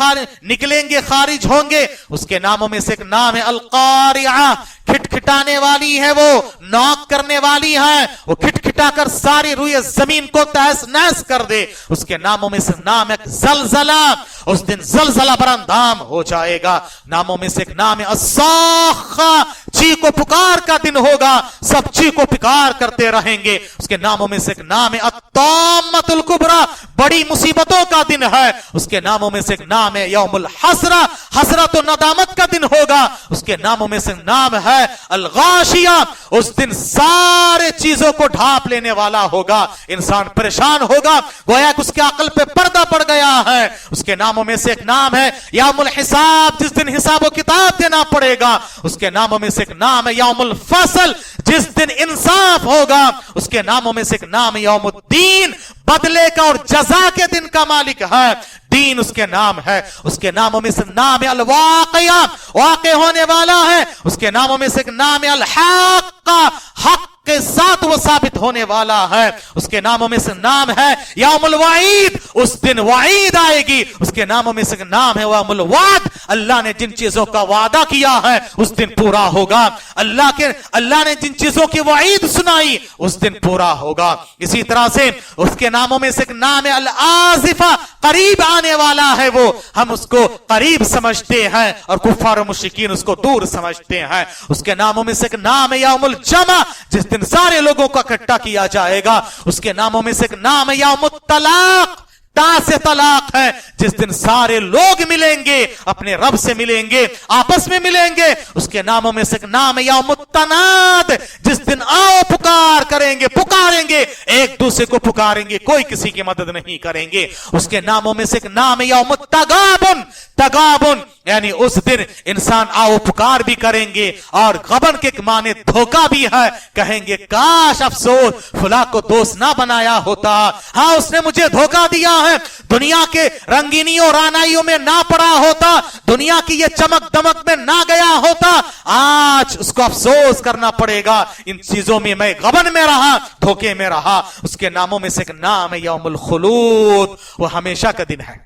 निकलेंगे, खारिज होंगे। उसके नामों में से एक नाम है अल-क़ारिआ, खिटखिटाने वाली है, वो नॉक करने वाली है, वो खिटखिटाकर सारी रूए जमीन को तहस नहस कर दे। उसके नामों में से नाम है ज़लज़ला, उस दिन ज़लज़ला बरअंजाम हो जाएगा। नामों में से एक नाम है अस्साख़ा, चीखो पुकार का दिन होगा, सब चीखो पुकार करते रहेंगे। उसके नामों में से एक नाम है अत्ताम्मतुल कुबरा, बड़ी मुसीबतों का दिन है। उसके नामों में से एक नाम है यौमुल हसरा, हसरत और नदामत का दिन होगा। उसके नामों में से नाम है अल-गाशिया, उस दिन सारे चीजों को ढांप लेने वाला होगा, इंसान परेशान होगा, गोया कि उसके अकल पे पर्दा पड़ गया है। उसके नामों में से एक नाम है यौमुल हिसाब, जिस दिन हिसाब किताब देना पड़ेगा। उसके नामों में से एक नाम है यौमुल फसल, जिस दिन इंसाफ होगा। उसके नामों में से एक नाम है यौमुद्दीन, बदले का और जजा के दिन का मालिक है, दीन उसके नाम है। उसके नामों में से नाम है अल-वाक़िया, वाक़े होने वाला है। उसके नामों में से एक नाम है अल-हक़्क़ा, हक के साथ वो साबित होने वाला है। उसके नामों में से नाम है यौमुल वईद, उस दिन वईद आएगी। उसके नामों में से नाम है यौमुल वाद, अल्लाह ने जिन चीजों का वादा किया है उस दिन पूरा होगा। अल्लाह ने जिन चीजों की वईद सुनाई उस दिन पूरा होगा। इसी तरह से उसके नामों में से एक नाम है अल-आज़िफा, करीब आने वाला है वो, हम उसको करीब समझते हैं और कुफ्फार और मुश्रिकीन उसको दूर समझते हैं। उसके नामों में से एक नाम है यौमुल जमा, जिस दिन सारे लोगों को इकट्ठा किया जाएगा। उसके नामों में से एक नाम है यौमुत तलाक, ता से तलाक है, जिस दिन सारे लोग मिलेंगे, अपने रब से मिलेंगे, आपस में मिलेंगे। उसके नामों में से एक नाम है यौमुत तनाद, जिस दिन आओ पुकार करेंगे, पुकारेंगे, एक दूसरे को पुकारेंगे, कोई किसी की मदद नहीं करेंगे। उसके नामों में से एक नाम है यौमुत तगाबुन, तगाबुन यानी उस दिन इंसान आओ पुकार भी करेंगे और गबन के माने धोखा भी है, कहेंगे काश अफसोस फुला को दोस्त ना बनाया होता, हाँ उसने मुझे धोखा दिया है, दुनिया के रंगीनियों रानाइयों में ना पड़ा होता, दुनिया की ये चमक दमक में ना गया होता, आज उसको अफसोस करना पड़ेगा, इन चीजों में मैं गबन में रहा, धोखे में रहा। उसके नामों में में से एक नाम है यौमुल खुलूद, वो हमेशा का दिन है,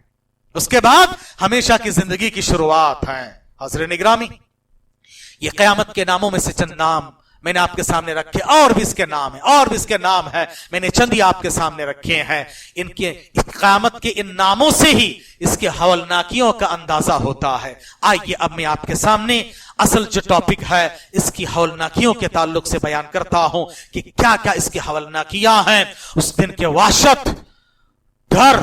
उसके बाद हमेशा की जिंदगी की शुरुआत है। हज़रत निगरामी, ये क़यामत के नामों में से चंद नाम मैंने आपके सामने रखे, और भी इसके नाम है, और भी इसके नाम है, मैंने चंद ही आपके सामने रखे हैं। इनके क़यामत के इन नामों से ही इसके हवलनाकियों का अंदाजा होता है। आइए अब मैं आपके सामने असल जो टॉपिक है इसकी हवलनाकियों के ताल्लुक से बयान करता हूं कि क्या क्या इसकी हवलनाकियां हैं। उस दिन के वहशत, डर,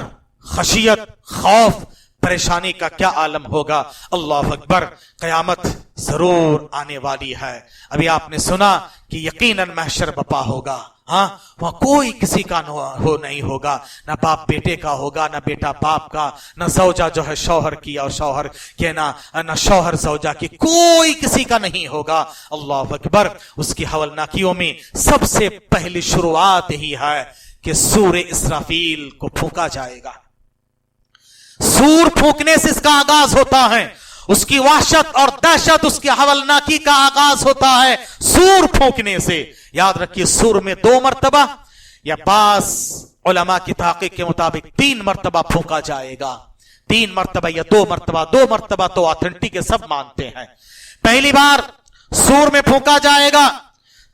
खशियत, खौफ, परेशानी का क्या आलम होगा। अल्लाह अकबर, कयामत जरूर आने वाली है। अभी आपने सुना कि यकीनन महशर बपा होगा। हाँ, वहां कोई किसी का हो नहीं होगा, ना बाप बेटे का होगा, ना बेटा बाप का, ना जौजा जो है शौहर की और शौहर के, ना शौहर जौजा की, कोई किसी का नहीं होगा। अल्लाह अकबर, उसकी हवलनाकियों में सबसे पहली शुरुआत ही है कि सूर इसराफील को फूंका जाएगा। सूर फूंकने से इसका आगाज होता है, उसकी वहशत और दहशत, उसकी हवलनाकी का आगाज होता है सूर फूंकने से। याद रखिए, सूर में 2 मरतबा या बास उलमा की तहकीक के मुताबिक 3 मरतबा फूंका जाएगा। 3 मरतबा या 2 मरतबा, 2 मरतबा तो ऑथेंटिक है, सब मानते हैं। पहली बार सूर में फूंका जाएगा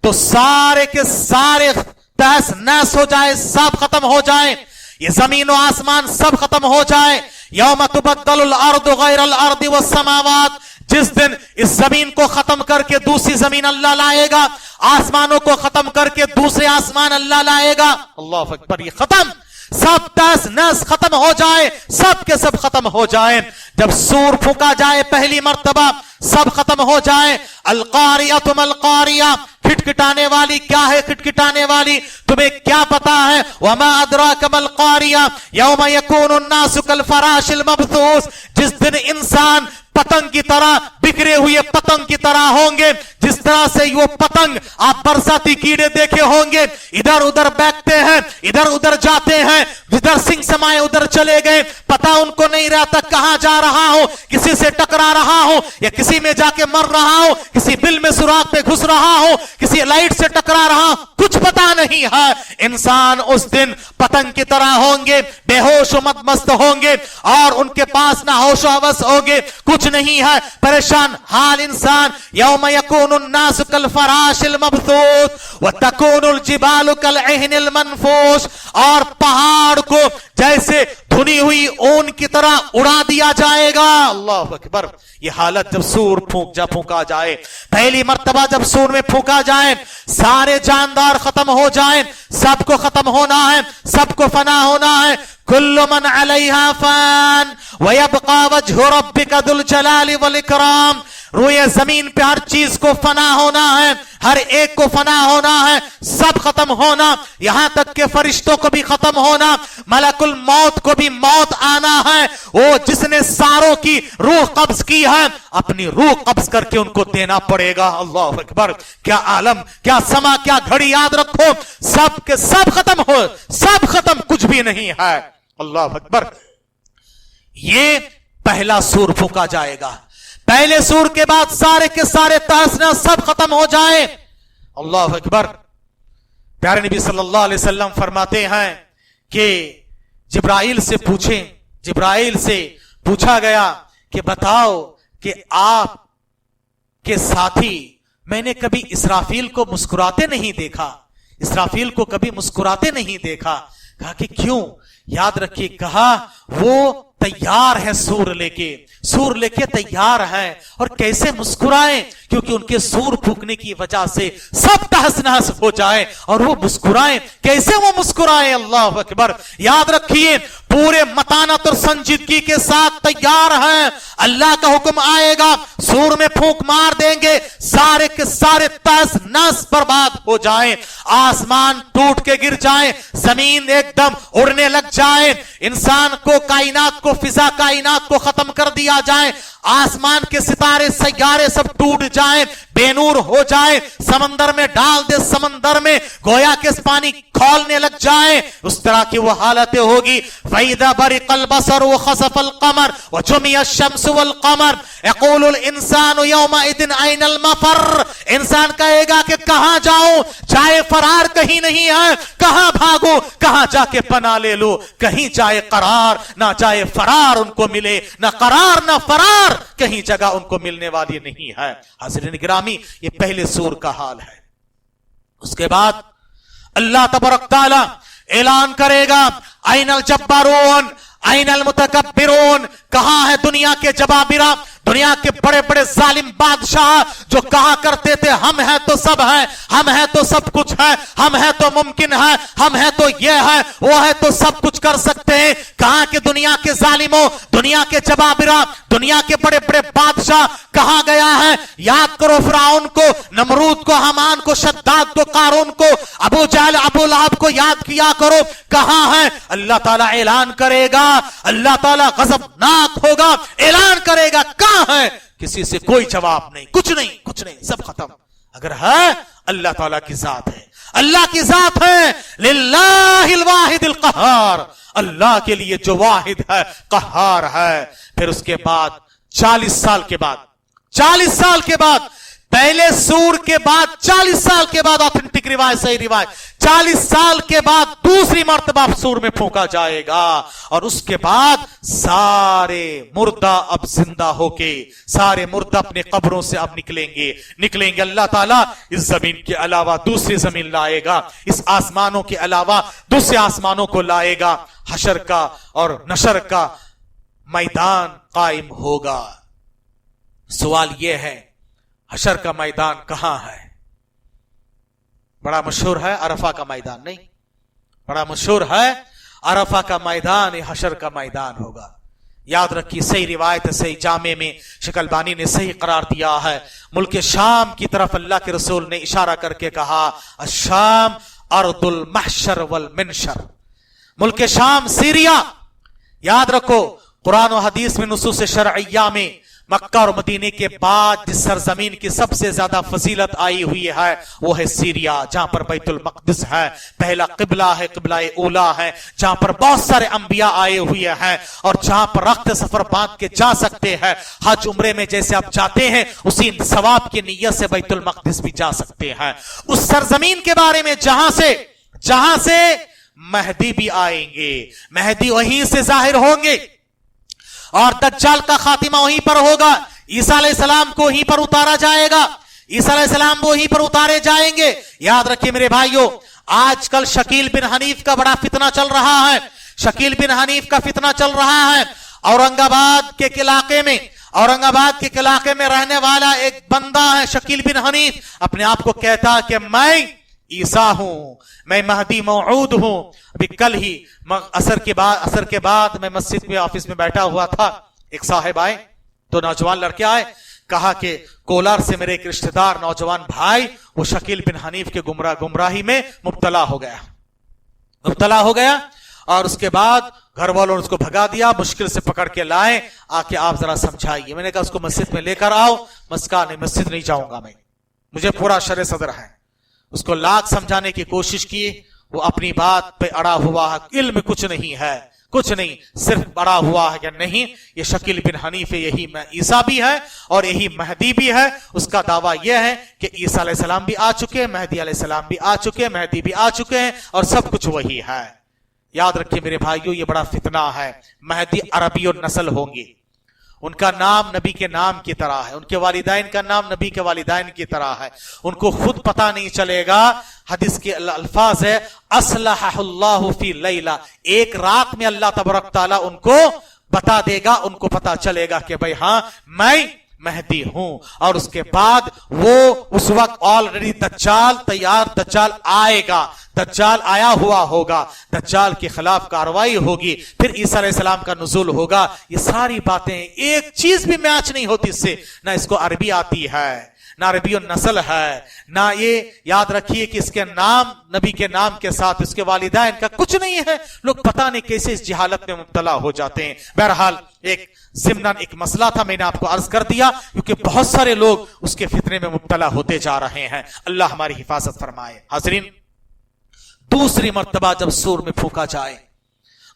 तो सारे के सारे तहस नहस हो जाए, सब खत्म हो जाए, ये जमीन और आसमान सब खत्म हो जाए। यौम तुबद्दलुल अर्दु गैरल अर्दि वस्समावात, जिस दिन इस जमीन को खत्म करके दूसरी जमीन अल्लाह लाएगा, आसमानों को खत्म करके दूसरे आसमान अल्लाह लाएगा। अल्लाह अकबर, ये खत्म, सब तहस नहस खत्म हो जाए, सब के सब खत्म हो जाए। जब सूर फूंका जाए पहली मर्तबा, सब खत्म हो जाए। अलकारिया तुम अलकारिया, खिटखिटाने वाली क्या है, खिटखिटाने वाली तुम्हें क्या पता है। वमा अदराक मल कारिया यौम यकूनु अन्नासु कल फराशिल मबथूस, जिस दिन इंसान पतंग की तरह, बिखरे हुए पतंग की तरह होंगे। जिस तरह से वो पतंग, आप बरसाती कीड़े देखे होंगे, इधर उधर बैठते हैं, इधर उधर जाते हैं, जिधर सिंह समाये उधर चले गए, पता उनको नहीं रहता कहां जा रहा हो, किसी से टकरा रहा हो या किसी में जाके मर रहा हो, किसी बिल में सुराख पे घुस रहा हो, किसी लाइट से टकरा रहा, कुछ पता नहीं है। इंसान उस दिन पतंग की तरह होंगे, बेहोश मदमस्त होंगे और उनके पास ना होश हवस होंगे, कुछ नहीं है, परेशान हाल इंसान। यौम यकूनु अन्नासु कल फराशिल मबथूस व तकूनुल जिबालु कल अहनिल मनफूश, और पहाड़ को जैसे धुनी हुई ऊन की तरह उड़ा दिया जाएगा। अल्लाह अकबर, ये हालत जब सूर फूंका जाए, पहली मर्तबा जब सूर में फूंका जाए, सारे जानदार खत्म हो जाए, सबको खत्म होना है, सबको फना होना है। कुल्लु मन अलैहा फान व यबका वजहु रब्बिका दुल जलाली वल इकराम, रोए जमीन पे हर चीज को फना होना है, हर एक को फना होना है, सब खत्म होना, यहां तक के फरिश्तों को भी खत्म होना, मलकुल मौत को भी मौत आना है। वो जिसने सारों की रूह कब्ज की है, अपनी रूह कब्ज करके उनको देना पड़ेगा। अल्लाह अकबर, क्या आलम, क्या समा, क्या घड़ी, याद रखो, सब के सब खत्म हो, सब खत्म, कुछ भी नहीं है। अल्लाह अकबर, ये पहला सूर फूंका जाएगा। पहले सूर के बाद सारे के सारे तहसना सब खत्म हो जाए। अल्लाह अकबर, प्यारे नबी सल्लल्लाहु अलैहि वसल्लम फरमाते हैं कि जिब्राइल से पूछा गया कि बताओ कि आप के साथी, मैंने कभी इसराफील को मुस्कुराते नहीं देखा, इसराफील को कभी मुस्कुराते नहीं देखा। कहा कि क्यों? याद रखिए, कहा वो तैयार है, सूर लेके तैयार है, और कैसे मुस्कुराएं, क्योंकि उनके सूर फूंकने की वजह से सब तहस नहस हो जाए और वो मुस्कुराएं। कैसे वो मुस्कुराएं? अल्लाह अकबर, याद रखिए, पूरे मतानत और संजीदगी के साथ तैयार हैं। अल्लाह का हुक्म आएगा, सूर में फूंक मार देंगे, सारे के सारे तहस नहस बर्बाद हो जाए, आसमान टूट के गिर जाए, जमीन एकदम उड़ने लग जाए, इंसान को, कायनात को, फिजा कायनात को खत्म कर दिया जाए, आसमान के सितारे सैयारे सब टूट जाए, बेनूर हो जाए, समंदर में डाल दे, समंदर में गोया के पानी खौलने लग जाए, उस तरह की वो हालतें होगी। फैदा बरिकल बसर व खसफल कमर व जुमिया शम्स वल कमर यक़ूलुल इंसानु यौमा इदिन ऐनल मफर, इंसान कहेगा कि कहां जाऊं, जाए फरार कहीं नहीं है, कहां भागो कहां जाके पना ले लो, कहीं जाए करार ना जाए फरार उनको मिले, ना करार ना फरार कहीं जगह उनको मिलने वाली नहीं है। हाज़रीन गिरामी, ये पहले सूर का हाल है। उसके बाद अल्लाह तबारक तआला ऐलान करेगा, ऐनल जब्बारून ऐनल मुतकब्बिरून, कहां है दुनिया के जबाबिरा, दुनिया के बड़े बड़े जालिम बादशाह जो कहा करते थे हम हैं तो सब है, हम हैं तो सब कुछ है, हम हैं तो मुमकिन है, हम हैं तो ये है वो है तो सब कुछ कर सकते हैं। कहां के दुनिया के जालिमों, दुनिया के जबाबिरा, दुनिया के बड़े बड़े बादशाह कहां गया है? याद करो फिरौन को, नमरूद को, हमान को, शद्दाद को, कारून को, अबू जहल, अबू लहब को याद किया करो, कहां है? अल्लाह ताला ऐलान करेगा, अल्लाह ताला गजबनाक होगा, ऐलान करेगा कहां है? किसी से कोई जवाब नहीं, कुछ नहीं, कुछ नहीं, सब खत्म। अगर है अल्लाह ताला की जात है, अल्लाह की जात है, लिल्लाहिल वाहिदिल क़हार, अल्लाह के लिए जो वाहिद है, क़हार है। फिर उसके बाद 40 साल के बाद, 40 साल के बाद, पहले सूर के बाद 40 साल के बाद, ऑथेंटिक रिवायत, सही रिवायत, 40 साल के बाद दूसरी मर्तबा सूर में फूंका जाएगा और उसके बाद सारे मुर्दा अब जिंदा होके, सारे मुर्दा अपने कब्रों से अब निकलेंगे। अल्लाह ताला इस जमीन के अलावा दूसरी जमीन लाएगा, इस आसमानों के अलावा दूसरे आसमानों को लाएगा, हशर का और नशर का मैदान कायम होगा। सवाल यह है, हशर का मैदान कहां है? बड़ा मशहूर है अरफा का मैदान, नहीं, बड़ा मशहूर है अरफा का मैदान, हशर का मैदान होगा। याद रखिए, सही रिवायत, सही जामे में शेख अलबानी ने सही करार दिया है। मुल्क शाम की तरफ अल्लाह के रसूल ने इशारा करके कहा, अशाम अर्दुल महशर वल मिनशर, मुल्क शाम सीरिया। याद रखो, कुरान और हदीस में नुसूस शरइया में मक्का और मदीने के बाद जिस सरजमीन की सबसे ज्यादा फजीलत आई हुई है वो है सीरिया, जहां पर बैतुल मक़दिस है, पहला किबला है, किबला ऊला है, जहां पर बहुत सारे अंबिया आए हुए हैं और जहां पर रख्त सफर बांध के जा सकते हैं। हज उम्रे में जैसे आप जाते हैं उसी सवाब की नीयत से बैतुल मक़दिस भी जा सकते हैं। उस सरजमीन के बारे में जहां से महदी भी आएंगे, महदी वहीं से जाहिर होंगे और दज्जाल का खातिमा वहीं पर होगा। ईसा अलैहिस्सलाम को वहीं पर उतारा जाएगा, ईसा अलैहिस्सलाम वहीं पर उतारे जाएंगे। याद रखिए मेरे भाइयों, आजकल शकील बिन हनीफ का बड़ा फितना चल रहा है, शकील बिन हनीफ का फितना चल रहा है। औरंगाबाद के इलाके में रहने वाला एक बंदा है शकील बिन हनीफ, अपने आप को कहता है कि मैं ईसा हूं, मैं महदी मौऊद हूं। अभी कल ही असर के बाद मैं मस्जिद में ऑफिस में बैठा हुआ था, एक साहिब आए, तो नौजवान लड़के आए, कहा कि कोलार से मेरे एक रिश्तेदार नौजवान भाई वो शकील बिन हनीफ के गुमराही में मुब्तला हो गया और उसके बाद घर वालों ने उसको भगा दिया, मुश्किल से पकड़ के लाए, आके आप जरा समझाइए। मैंने कहा उसको मस्जिद में लेकर आओ, मस्जिद नहीं जाऊंगा मैं, मुझे पूरा शर सदर है। उसको लाख समझाने की कोशिश की, वो अपनी बात पे अड़ा हुआ है, इल्म कुछ नहीं है, कुछ नहीं, सिर्फ अड़ा हुआ है कि नहीं ये शकील बिन हनीफ है, यही ईसा भी है और यही महदी भी है। उसका दावा यह है कि ईसा अलैहिस्सलाम भी आ चुके हैं, महदी अलैहिस्सलाम भी आ चुके हैं, महदी भी आ चुके हैं और सब कुछ वही है। याद रखिए मेरे भाइयों, ये बड़ा फितना है। महदी अरबी और नस्ल होंगी, उनका नाम नबी के नाम की तरह है, उनके वालिदैन का नाम नबी के वालिदैन की तरह है, उनको खुद पता नहीं चलेगा। हदीस के अल्फाज है, अस्लहहुल्लाहु फी लैला, एक रात में अल्लाह तबारक तआला उनको बता देगा, उनको पता चलेगा कि भाई हां मैं महदी हूं। और उसके बाद वो उस वक्त ऑलरेडी दज्जाल तैयार, दज्जाल आएगा, दज्जाल आया हुआ होगा, दज्जाल के खिलाफ कार्रवाई होगी, फिर ईसा अलैहिस्सलाम का नुज़ूल होगा। ये सारी बातें, एक चीज भी मैच नहीं होती इससे, ना इसको अरबी आती है, ना अरबी और नस्ल है, ना ये याद रखिए कि इसके नाम नबी के नाम के साथ इसके वालिदैन का कुछ नहीं है। लोग पता नहीं कैसे इस जिहालत में मुब्तला हो जाते हैं। बहरहाल एक ज़िम्नन एक मसला था, मैंने आपको अर्ज कर दिया, क्योंकि बहुत सारे लोग उसके फितने में मुब्तला होते जा रहे हैं। अल्लाह हमारी हिफाजत फरमाए। हाज़रीन, दूसरी मर्तबा जब सूर में फूंका जाए,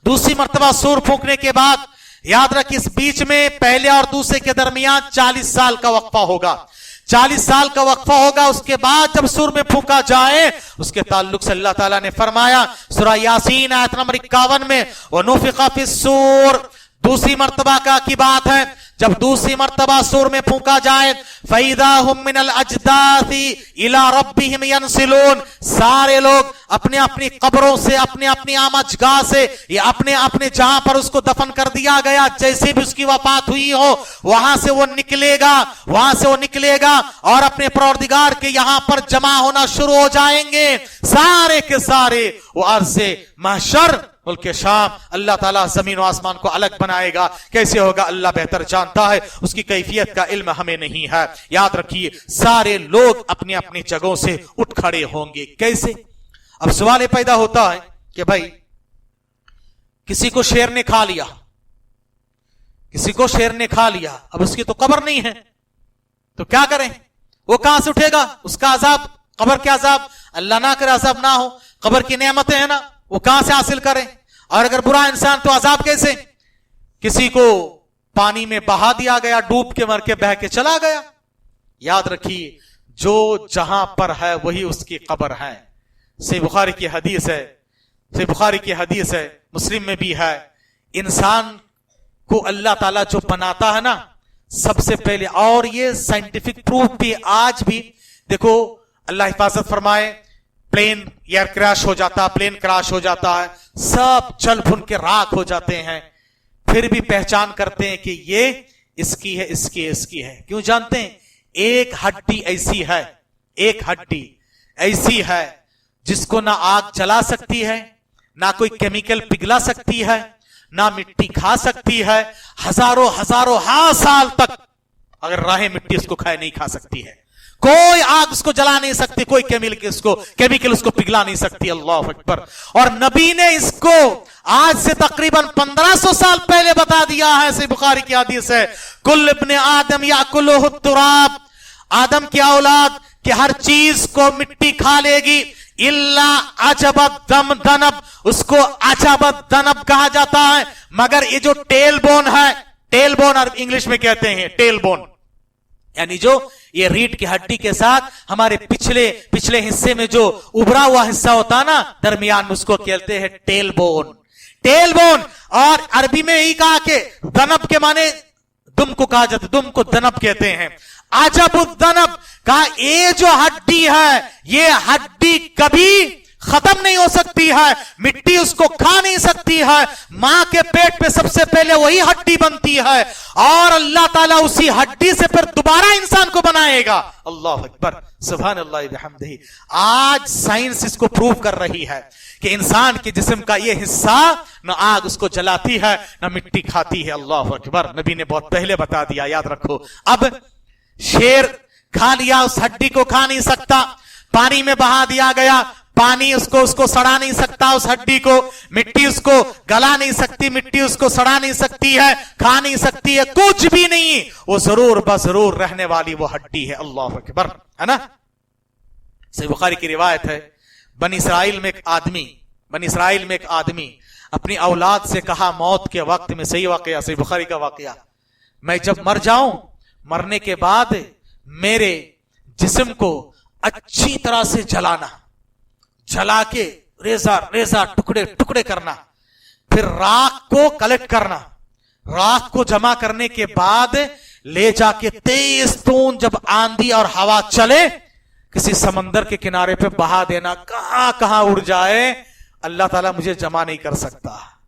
दूसरी मर्तबा सूर फूंकने के बाद याद रखिए इस बीच में पहले और दूसरे के दरमियान 40 साल का वक्फा होगा। 40 साल का वक्फा होगा, उसके बाद जब सूर में फूंका जाए, उसके ताल्लुक से अल्लाह ताला ने फरमाया सूरह यासीन आयत नंबर 51 में, वनुफिखा फिस्सूर, दूसरी मर्तबा की बात है, जब दूसरी मर्तबा सूर में फूंका जाए, फैदा हुम मिनल अजदासी इला रब्बिहिम यंसिलून, सारे लोग अपने अपनी कब्रों से, अपने अपनी आमजगाह से, या अपने अपने जहां पर उसको दफन कर दिया गया, जैसे भी उसकी वफात हुई हो, वहां से वो निकलेगा और अपने परवरदिगार के यहां पर जमा होना शुरू हो जाएंगे। सारे के सारे वो अर्ज़े महशर मुल्क शाम, अल्लाह ताला जमीन और आसमान को अलग बनाएगा। कैसे होगा अल्लाह बेहतर जानता है, उसकी कैफियत का इल्म हमें नहीं है। याद रखिए, सारे लोग अपनी अपनी जगहों से उठ खड़े होंगे। कैसे? अब सवाल ये पैदा होता है कि भाई किसी को शेर ने खा लिया, अब उसकी तो कब्र नहीं है, तो क्या करें? वो कहां से उठेगा? उसका अजाब, कब्र के अजाब, अल्लाह ना करे अजाब ना हो, कब्र की नेमतें हैं ना, वो कहां से हासिल करें? और अगर बुरा इंसान तो अजाब कैसे? किसी को पानी में बहा दिया गया, डूब के मर के बह के चला गया। याद रखिए, जो जहां पर है वही उसकी कब्र है। सही बुखारी की हदीस है, मुस्लिम में भी है। इंसान को अल्लाह ताला जो बनाता है ना, सबसे पहले, और ये साइंटिफिक प्रूफ भी आज भी, देखो अल्लाह हिफाजत फरमाए, प्लेन क्रैश हो जाता है, सब जल भुन के राख हो जाते हैं, फिर भी पहचान करते हैं कि ये इसकी है। क्यों जानते हैं? एक हड्डी ऐसी है जिसको ना आग जला सकती है, ना कोई केमिकल पिघला सकती है, ना मिट्टी खा सकती है। हजारों साल तक अगर राहे मिट्टी उसको खाए नहीं खा सकती है, कोई आग उसको जला नहीं सकती, कोई केमिकल उसको पिघला नहीं सकती। अल्लाह अकबर। और नबी ने इसको आज से तकरीबन 1500 साल पहले बता दिया है। सही बुखारी की हदीस है, कुल इब्ने आदम याकुलुहु तुराब, आदम की औलाद कि हर चीज को मिट्टी खा लेगी, इल्ला अजबत दम दनब, उसको अजबत दनब कहा जाता है, मगर ये जो टेल बोन है, टेल बोन और इंग्लिश में कहते हैं टेल बोन, यानी जो ये रीढ़ की हड्डी के साथ हमारे पिछले हिस्से में जो उभरा हुआ हिस्सा होता है ना, दरमियान में, उसको कहते हैं टेल बोन। और अरबी में यही कहा कि दनब के माने दुम को कहा जाता, दुम को दनब कहते हैं। अजबुद्दनब का ये जो हड्डी है, ये हड्डी कभी खत्म नहीं हो सकती है, मिट्टी उसको खा नहीं सकती है। मां के पेट पे सबसे पहले वही हड्डी बनती है, और अल्लाह ताला उसी हड्डी से फिर दोबारा इंसान को बनाएगा। अल्लाह अकबर, सुभान अल्लाह बिहम्दिही। आज साइंस इसको प्रूव कर रही है कि इंसान के जिस्म का ये हिस्सा न आग उसको जलाती है, न मिट्टी खाती है। अल्लाह अकबर, नबी ने बहुत पहले बता दिया, याद रखो। अब शेर खा लिया, उस हड्डी को खा नहीं सकता, पानी में बहा दिया गया, पानी उसको सड़ा नहीं सकता, उस हड्डी को, मिट्टी उसको गला नहीं सकती, मिट्टी उसको सड़ा नहीं सकती है, खा नहीं सकती है, कुछ भी नहीं, वो जरूर बजरूर रहने वाली वो हड्डी है। अल्लाह अकबर, है ना। सही बुखारी की रिवायत है, बनी इसराइल में एक आदमी अपनी औलाद से कहा मौत के वक्त में, सही वाकया, सही बुखारी का वाकया, मैं जब मर जाऊं, मरने के बाद मेरे जिस्म को अच्छी तरह से जला के रेजा टुकड़े करना, फिर राख को कलेक्ट करना, राख को जमा करने के बाद ले जाके तेज तून जब आंधी और हवा चले, किसी समंदर के किनारे पे बहा देना, कहां उड़ जाए, अल्लाह ताला मुझे जमा नहीं कर सकता।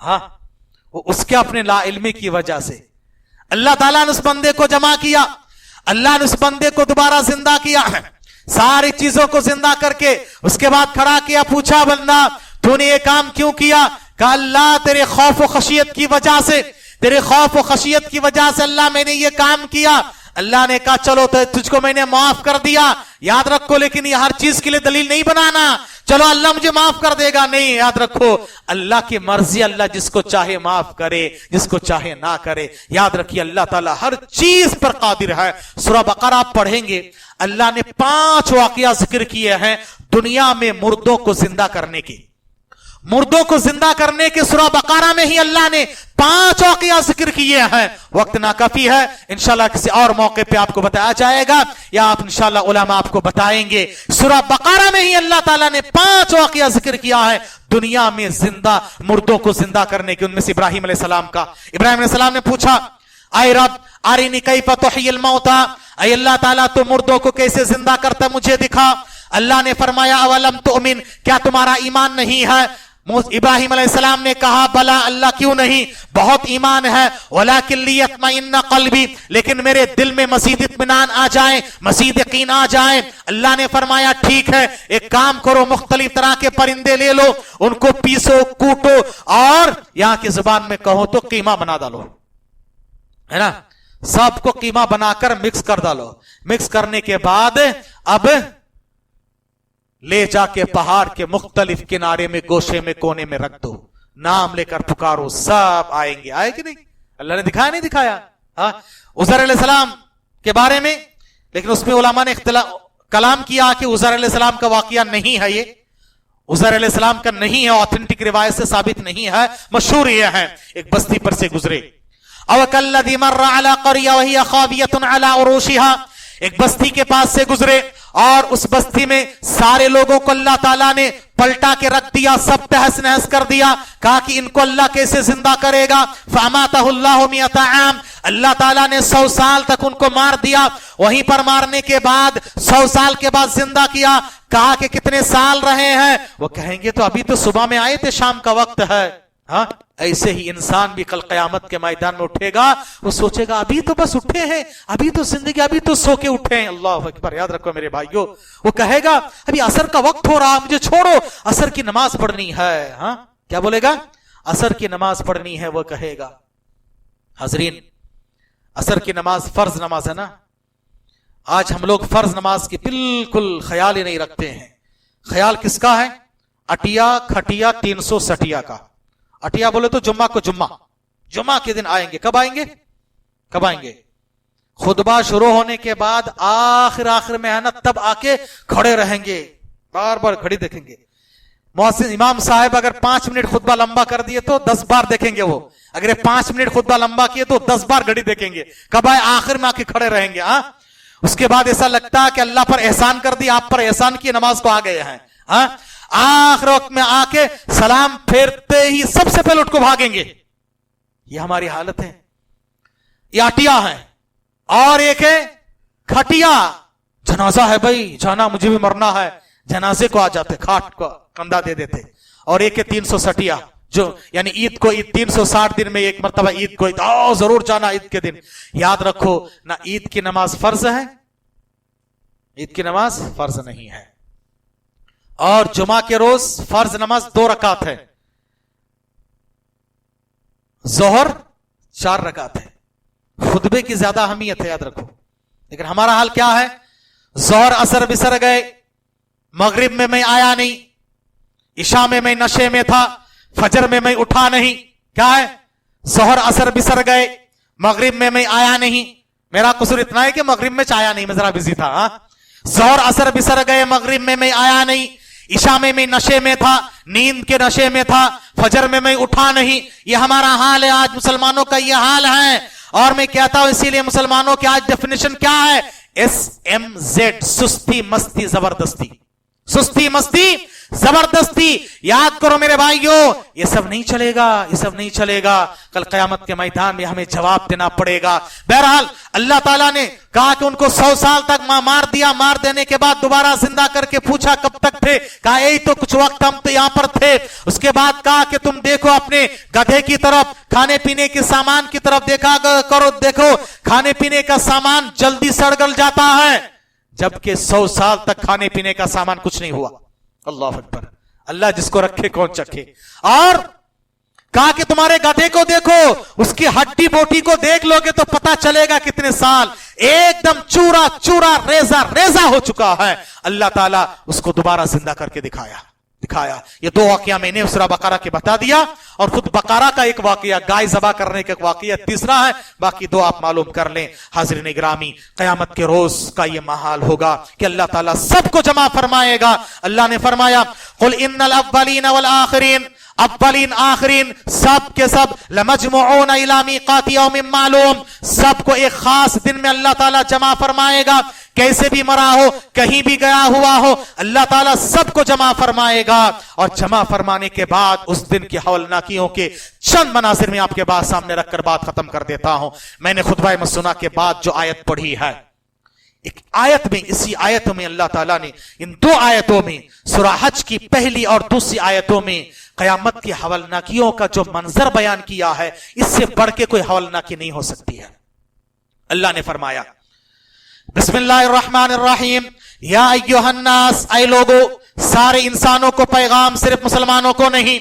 हाँ, वो उसके अपने लाइल्मी की वजह से अल्लाह ताला ने उस बंदे को जमा किया, अल्लाह ने उस बंदे को दोबारा जिंदा किया है, सारी चीजों को जिंदा करके उसके बाद खड़ा किया, पूछा बंदा तूने ये काम क्यों किया? कहा अल्लाह तेरे खौफ व खशियत की वजह से, अल्लाह मैंने ये काम किया। अल्लाह ने कहा चलो तो तुझको मैंने माफ कर दिया, याद रखो, लेकिन ये हर चीज के लिए दलील नहीं बनाना, चलो अल्लाह मुझे माफ कर देगा, नहीं, याद रखो अल्लाह की मर्जी, अल्लाह जिसको चाहे माफ करे, जिसको चाहे ना करे। याद रखिए अल्लाह ताला हर चीज पर कादिर है। सूरह बकरा आप पढ़ेंगे, अल्लाह ने 5 वाकया जिक्र किए हैं दुनिया में मुर्दों को जिंदा करने की, मुर्दों को जिंदा करने के सूरह बकरा में ही अल्लाह ने 5 वाक़या जिक्र किए हैं। वक्त नाकाफी है, इंशाल्लाह किसी और मौके पे आपको बताया जाएगा या आप इंशाल्लाह उलमा आपको बताएंगे। सूरह बकरा में ही अल्लाह ताला ने 5 वाक़या जिक्र किया है दुनिया में जिंदा मुर्दों को जिंदा करने के। उनमें से इब्राहिम अलैहिस्सलाम का, इब्राहिम अलैहिस्सलाम ने पूछा, ऐ रब अरिनी कैफ तुह्यिल मौता, ऐ अल्लाह ताला तो मुर्दों को कैसे जिंदा करता मुझे दिखा। अल्लाह ने फरमाया अवलम तुमिन, क्या तुम्हारा ईमान नहीं है। इब्राहिम अलैहिस्सलाम ने कहा बला अल्लाह क्यों नहीं, बहुत ईमान है। वलाकिन लियत्मइन्ना क़ल्बी, लेकिन मेरे दिल में मज़ीद इत्मीनान आ जाए, मज़ीद यकीन आ जाए। अल्लाह ने फरमाया ठीक है, एक काम करो, मुख्तलिफ तरह के परिंदे ले लो, उनको पीसो कूटो और यहां की जुबान में कहो तो कीमा बना डालो, है ना, सबको कीमा बनाकर मिक्स कर डालो। मिक्स करने के बाद अब ले जाके पहाड़ के मुख्तलिफ किनारे में गोशे में कोने में रख दो, नाम लेकर पुकारो, सब आएंगे। आए कि नहीं? अल्लाह ने दिखाया नहीं दिखाया? हाँ, उज़ैर अलैहिस्सलाम के बारे में, लेकिन उसमें उलमा ने कलाम किया कि उज़ैर अलैहिस्सलाम का वाकया नहीं है, ये उज़ैर अलैहिस्सलाम का नहीं है, ऑथेंटिक रिवायत से साबित नहीं है, मशहूर ये है। एक बस्ती पर से गुजरे, अवकल्लज़ी मर्रा अला क़रिया वहिय ख़ावियतुन अला उरूशिहा, एक बस्ती के पास से गुजरे और उस बस्ती में सारे लोगों को अल्लाह ताला ने पलटा के रख दिया, सब तहस नहस कर दिया। कहा कि इनको अल्लाह कैसे जिंदा करेगा। फ़अमातहुल्लाहु मिअता आम, अल्लाह ताला ने 100 साल तक उनको मार दिया। वहीं पर मारने के बाद 100 साल के बाद जिंदा किया। कहा कि कितने साल रहे हैं, वो कहेंगे तो अभी तो सुबह में आए थे, शाम का वक्त है। हाँ, ऐसे ही इंसान भी कल कयामत के मैदान में उठेगा, वो सोचेगा अभी तो बस उठे हैं, अभी तो जिंदगी, अभी तो सो के उठे हैं। अल्लाह अकबर, याद रखो मेरे भाइयों। वो कहेगा अभी असर का वक्त हो रहा, मुझे छोड़ो, असर की नमाज पढ़नी है। हाँ, क्या बोलेगा? असर की नमाज पढ़नी है, वो कहेगा। हजरीन, असर की नमाज फर्ज नमाज है ना। आज हम लोग फर्ज नमाज की बिल्कुल ख्याल ही नहीं रखते हैं। ख्याल किसका है? अटिया खटिया 300 सटिया का। अटिया बोले तो जुम्मा को जुम्मा, जुम्मा के दिन आएंगे। कब आएंगे? कब आएंगे? खुतबा शुरू होने के बाद आखिर में है ना, तब आके खड़े रहेंगे, बार बार घड़ी देखेंगे। मुअज्जिन इमाम साहब अगर 5 मिनट खुतबा लंबा कर दिए तो 10 बार देखेंगे वो। अगर 5 मिनट खुतबा लंबा किए तो 10 बार घड़ी देखेंगे। कब आए? आखिर में आके खड़े रहेंगे। हाँ, उसके बाद ऐसा लगता है कि अल्लाह पर एहसान कर दिया, आप पर एहसान की नमाज को आ गए हैं। हाँ, आखिर वक्त में आके सलाम फेरते ही सबसे पहले उठ को भागेंगे। ये हमारी हालत है। ये अटिया है और एक है खटिया। जनाजा है भाई, जाना, मुझे भी मरना है, जनाजे को आ जाते, खाट को कंधा दे देते। और एक है 300 सटिया, जो यानी ईद को, ईद 360 दिन में एक मरतबा ईद को जरूर जाना ईद के दिन। याद रखो ना, ईद की नमाज फर्ज है, ईद की नमाज फर्ज नहीं है। और जुमा के रोज फर्ज नमाज 2 रकात है, जोहर 4 रकात है। खुतबे की ज्यादा अहमियत है, याद रखो। लेकिन हमारा हाल क्या है? जोहर असर बिसर गए, मगरिब में मैं आया नहीं, इशा में मैं नशे में था, फजर में मैं उठा नहीं। क्या है? जोहर असर बिसर गए, मगरिब में मैं आया नहीं। मेरा कसूर इतना है कि मगरिब में आया नहीं, मैं जरा बिजी था। जोहर असर बिसर गए, मगरिब में मैं आया नहीं, इशा में मैं नशे में था, नींद के नशे में था, फजर में मैं उठा नहीं। ये हमारा हाल है, आज मुसलमानों का ये हाल है। और मैं कहता हूं इसीलिए मुसलमानों की आज डेफिनेशन क्या है? SMZ, सुस्ती मस्ती जबरदस्ती, सुस्ती मस्ती जबरदस्ती। याद करो मेरे भाइयों, ये सब नहीं चलेगा, ये सब नहीं चलेगा। कल कयामत के मैदान में हमें जवाब देना पड़ेगा। बहरहाल अल्लाह ताला ने कहा कि उनको 100 साल तक मार दिया। मार देने के बाद दोबारा जिंदा करके पूछा कब तक थे? कहा यही तो कुछ वक्त हम तो यहां पर थे। उसके बाद कहा कि तुम देखो अपने गधे की तरफ, खाने पीने के सामान की तरफ देखा करो, देखो खाने पीने का सामान जल्दी सड़ गल जाता है, जबकि 100 साल तक खाने पीने का सामान कुछ नहीं हुआ। अल्लाह अकबर, अल्लाह जिसको रखे कौन चखे। और कहा कि तुम्हारे गधे को देखो, उसकी हड्डी बोटी को देख लोगे तो पता चलेगा कितने साल, एकदम चूरा चूरा रेजा रेजा हो चुका है। अल्लाह ताला उसको दोबारा जिंदा करके दिखाया। दिखाया। ये दो वाकया मैंने सूरह बकरा के बता दिया, और खुद बकरा का एक वाकया, गाय ज़बा करने का एक वाकया तीसरा है, बाकी दो आप मालूम कर लें। हाज़रीन गिरामी, क़यामत के रोज का ये माहौल होगा कि अल्लाह ताला सबको जमा फरमाएगा। अल्लाह ने फरमाया, कुल इन्नल अव्वलीन वल आखिरीन, अव्वलीन आखिरीन सब के सब, लमजमुऊन इला मीक़ाति यौमिन मालूम, सबको एक खास दिन में अल्लाह ताला जमा फरमाएगा। कैसे भी मरा हो, कहीं भी गया हुआ हो, अल्लाह ताला सबको जमा फरमाएगा। और जमा फरमाने के बाद उस दिन की हवलनाकियों के चंद मनासिर में आपके बाद सामने रखकर बात खत्म कर देता हूं। मैंने खुतबा मसनूना के बाद जो आयत पढ़ी है, एक आयत में, इसी आयत में अल्लाह ताला ने, इन दो आयतों में, सूरह हज की पहली और दूसरी आयतों में कयामत की हवलनाकियों का जो मंजर बयान किया है, इससे बढ़ के कोई हवलनाकी नहीं हो सकती है। अल्लाह ने फरमाया, बिस्मिल्लाहिर्रहमानिर्रहीम, या अय्युहन्नास, ऐ लोगो, सारे इंसानों को पैगाम, सिर्फ मुसलमानों को नहीं,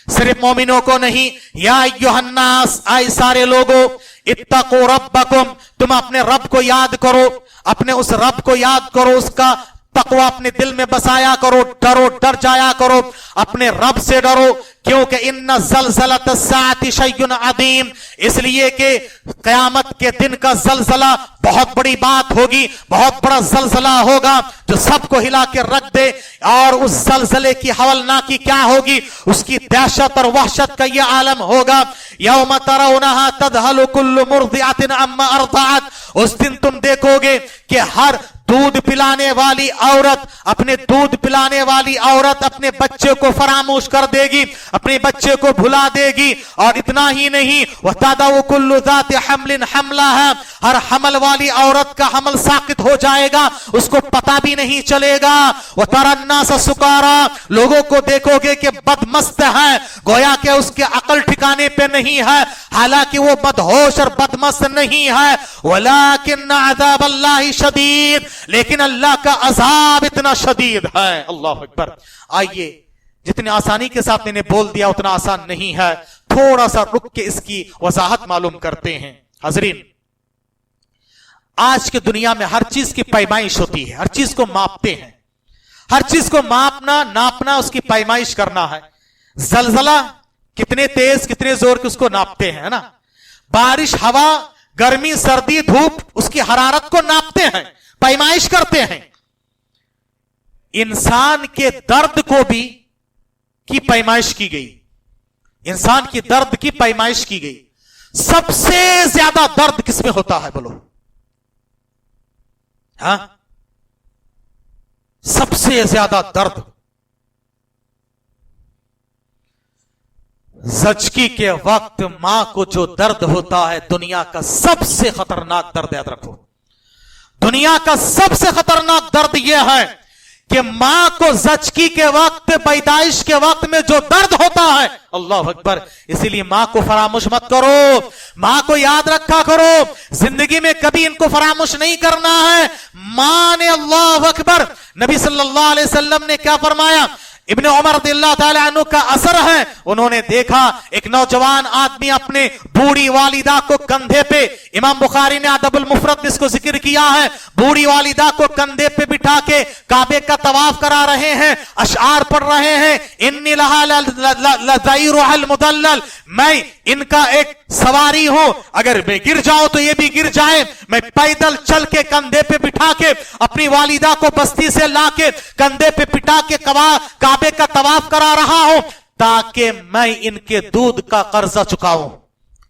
सिर्फ मोमिनों को नहीं, या अय्युहन्नास, ऐ सारे लोगो, इत्तकू रब्बकुम, तुम अपने रब को याद करो, अपने उस रब को याद करो, उसका तकवा अपने दिल में बसाया करो, डरो, डर जाया करो, अपने रब से डरो। क्योंकि इन्ना ज़लज़लत अस्साअति शैउन अज़ीम, इसलिए कि क़यामत के दिन का ज़लज़ला बहुत बड़ी बात होगी, बहुत बड़ा ज़लज़ला होगा जो सबको हिला के रख दे। और उस ज़लज़ले की हवलनाकी क्या होगी, उसकी दहशत और वहशत का यह आलम होगा। यौम तरौनहा तज़हलु कुल्लु मुर्दिअतिन अम्मा अर्दअत, उस दिन तुम देखोगे कि हर दूध पिलाने वाली औरत, अपने दूध पिलाने वाली औरत अपने बच्चे को फरामोश कर देगी, अपने बच्चे को भुला देगी। और इतना ही नहीं, वतदउ कुल्लु ज़ाति हम्लिन हम्लहा, हर हमल वाली औरत का हमल साकित हो जाएगा, उसको पता भी नहीं चलेगा। वतरन्नास सुकारा, लोगों को देखोगे कि बदमस्त है, गोया कि उसके अकल ठिकाने पे नहीं है, हालांकि वो बदहोश और बदमस्त नहीं है। वलाकिन अज़ाबल्लाहि शदीद, लेकिन अल्लाह का अजाब इतना शदीद है। अल्लाह अकबर। आइए, जितनी आसानी के साथ मैंने बोल दिया उतना आसान नहीं है, थोड़ा सा रुक के इसकी वजाहत मालूम करते हैं। हाज़रीन, आज की दुनिया में हर चीज की पैमाइश होती है, हर चीज को मापते हैं, हर चीज को मापना, नापना, उसकी पैमाइश करना है। जलजला कितने तेज, कितने जोर के, उसको नापते हैं, है ना। बारिश, हवा, गर्मी, सर्दी, धूप, उसकी हरारत को नापते हैं, पैमाइश करते हैं। इंसान के दर्द को भी की पैमाइश की गई, इंसान की दर्द की पैमाइश की गई। सबसे ज्यादा दर्द किसमें होता है बोलो? हाँ, सबसे ज्यादा दर्द ज़चकी के वक्त मां को जो दर्द होता है, दुनिया का सबसे खतरनाक दर्द, याद रखो, दुनिया का सबसे खतरनाक दर्द यह है कि मां को ज़चकी के वक्त, पैदाइश के वक्त में जो दर्द होता है, अल्लाह अकबर। इसीलिए मां को फरामोश मत करो, मां को याद रखा करो, जिंदगी में कभी इनको फरामोश नहीं करना है। मां ने, अल्लाह अकबर, नबी सल्लल्लाहु अलैहि वसल्लम ने क्या फरमाया, इब्ने उमर रज़ियल्लाहु ताला अन्हु का असर है, उन्होंने देखा एक नौजवान आदमी अपने बूढ़ी वालिदा को कंधे पे, इमाम बुखारी ने अदबुल मुफरद में इसको जिक्र किया है, बूढ़ी वालिदा को कंधे पे बिठा के काबे का तवाफ करा रहे हैं, अशआर पढ़ रहे हैं, इन्नी लहा लज़ईरुल मुदल्लल, मैं इनका एक सवारी हूं, अगर मैं गिर जाऊं तो ये भी गिर जाए, मैं पैदल चल के कंधे पे बिठा के अपनी वालिदा को बस्ती से लाके कंधे पे बिठा के काबे का तवाफ करा रहा हूं ताकि मैं इनके दूध का कर्जा चुकाऊं।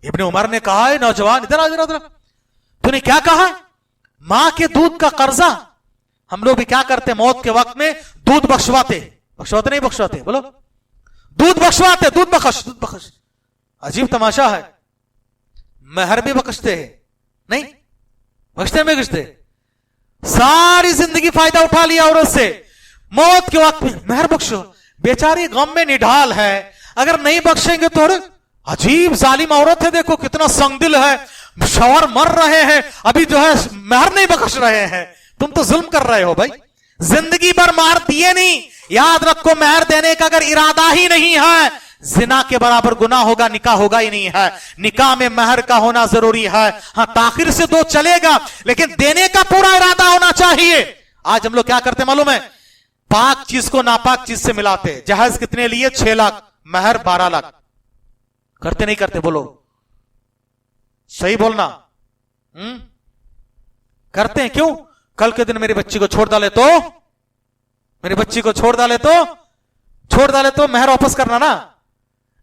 इब्ने उमर ने कहा, है नौजवान, इधर इधर, तूने क्या कहा? मां के दूध का कर्जा। हम लोग भी क्या करते, मौत के वक्त में दूध बख्शवाते, बख्शवाते नहीं बख्शवाते, बोलो, दूध बख्शवाते, दूध बख्श। अजीब तमाशा है, महर भी बख्शते हैं, नहीं बख्शते, सारी जिंदगी फायदा उठा लिया औरत से, मौत के वक्त में महर बख्शो, बेचारी गम में निढाल है, अगर नहीं बख्शेंगे तो अजीब जालिम औरत है, देखो कितना संगदिल है, शौहर मर रहे हैं, अभी जो है महर नहीं बख्श रहे हैं, तुम तो जुल्म कर रहे हो भाई, जिंदगी भर महर दिए नहीं। याद रखो, महर देने का अगर इरादा ही नहीं है, जिना के बराबर गुनाह होगा, निकाह होगा ही नहीं है। निकाह में महर का होना जरूरी है, हाँ ताखिर से दो चलेगा, लेकिन देने का पूरा इरादा होना चाहिए। आज हम लोग क्या करते मालूम है, पाक चीज को नापाक चीज से मिलाते। जहाज कितने लिए? 6 लाख, महर 12 लाख। करते नहीं करते? बोलो, सही बोलना। करते हैं। क्यों? कल के दिन मेरी बच्ची को छोड़ डाले तो, मेरी बच्ची को छोड़ डाले तो महर वापस करना ना।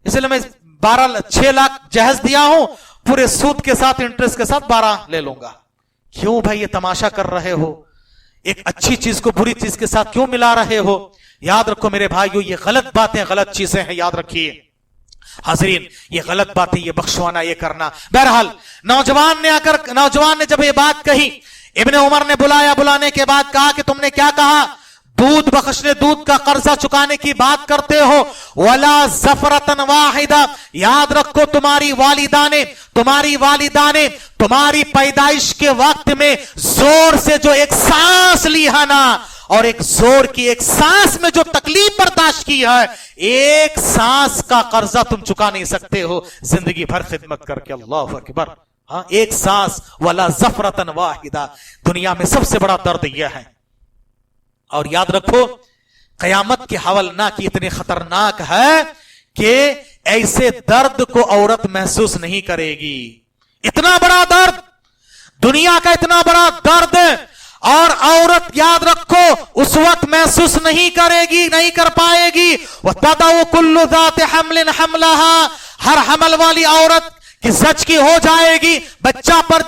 इसलिए मैं 6 लाख जहाज दिया हूं, पूरे सूद के साथ, इंटरेस्ट के साथ 12 ले लूंगा। क्यों भाई ये तमाशा कर रहे हो? एक अच्छी चीज को बुरी चीज के साथ क्यों मिला रहे हो? याद रखो मेरे भाइयों, ये गलत बातें, गलत चीजें हैं, याद रखिए हाजरीन। ये गलत बातें, ये बख्शवाना, ये करना। बहरहाल नौजवान ने जब ये बात कही, इब्ने उमर ने बुलाया। बुलाने के बाद कहा कि तुमने क्या कहा? दूध बख्शने, दूध का कर्जा चुकाने की बात करते हो। वला ज़फ़रतन वाहिदा, याद रखो तुम्हारी वालिदा ने तुम्हारी पैदाइश के वक्त में जोर से जो एक सांस ली है ना, और एक जोर की एक सांस में जो तकलीफ बर्दाश्त की है, एक सांस का कर्जा तुम चुका नहीं सकते हो जिंदगी भर खिदमत करके। अल्लाह अकबर। हाँ, एक सांस, वला ज़फ़रतन वाहिदा। दुनिया में सबसे बड़ा दर्द यह है। और याद रखो, कयामत की हवलनाक इतनी खतरनाक है कि ऐसे दर्द को औरत महसूस नहीं करेगी। इतना बड़ा दर्द, दुनिया का इतना बड़ा दर्द, और औरत याद रखो उस वक्त महसूस नहीं करेगी, नहीं कर पाएगी। वतदउ कुल्लु ज़ाति हम्लिन हम्लहा, हर हमल वाली औरत कि सच हो जाएगी, बच्चा पर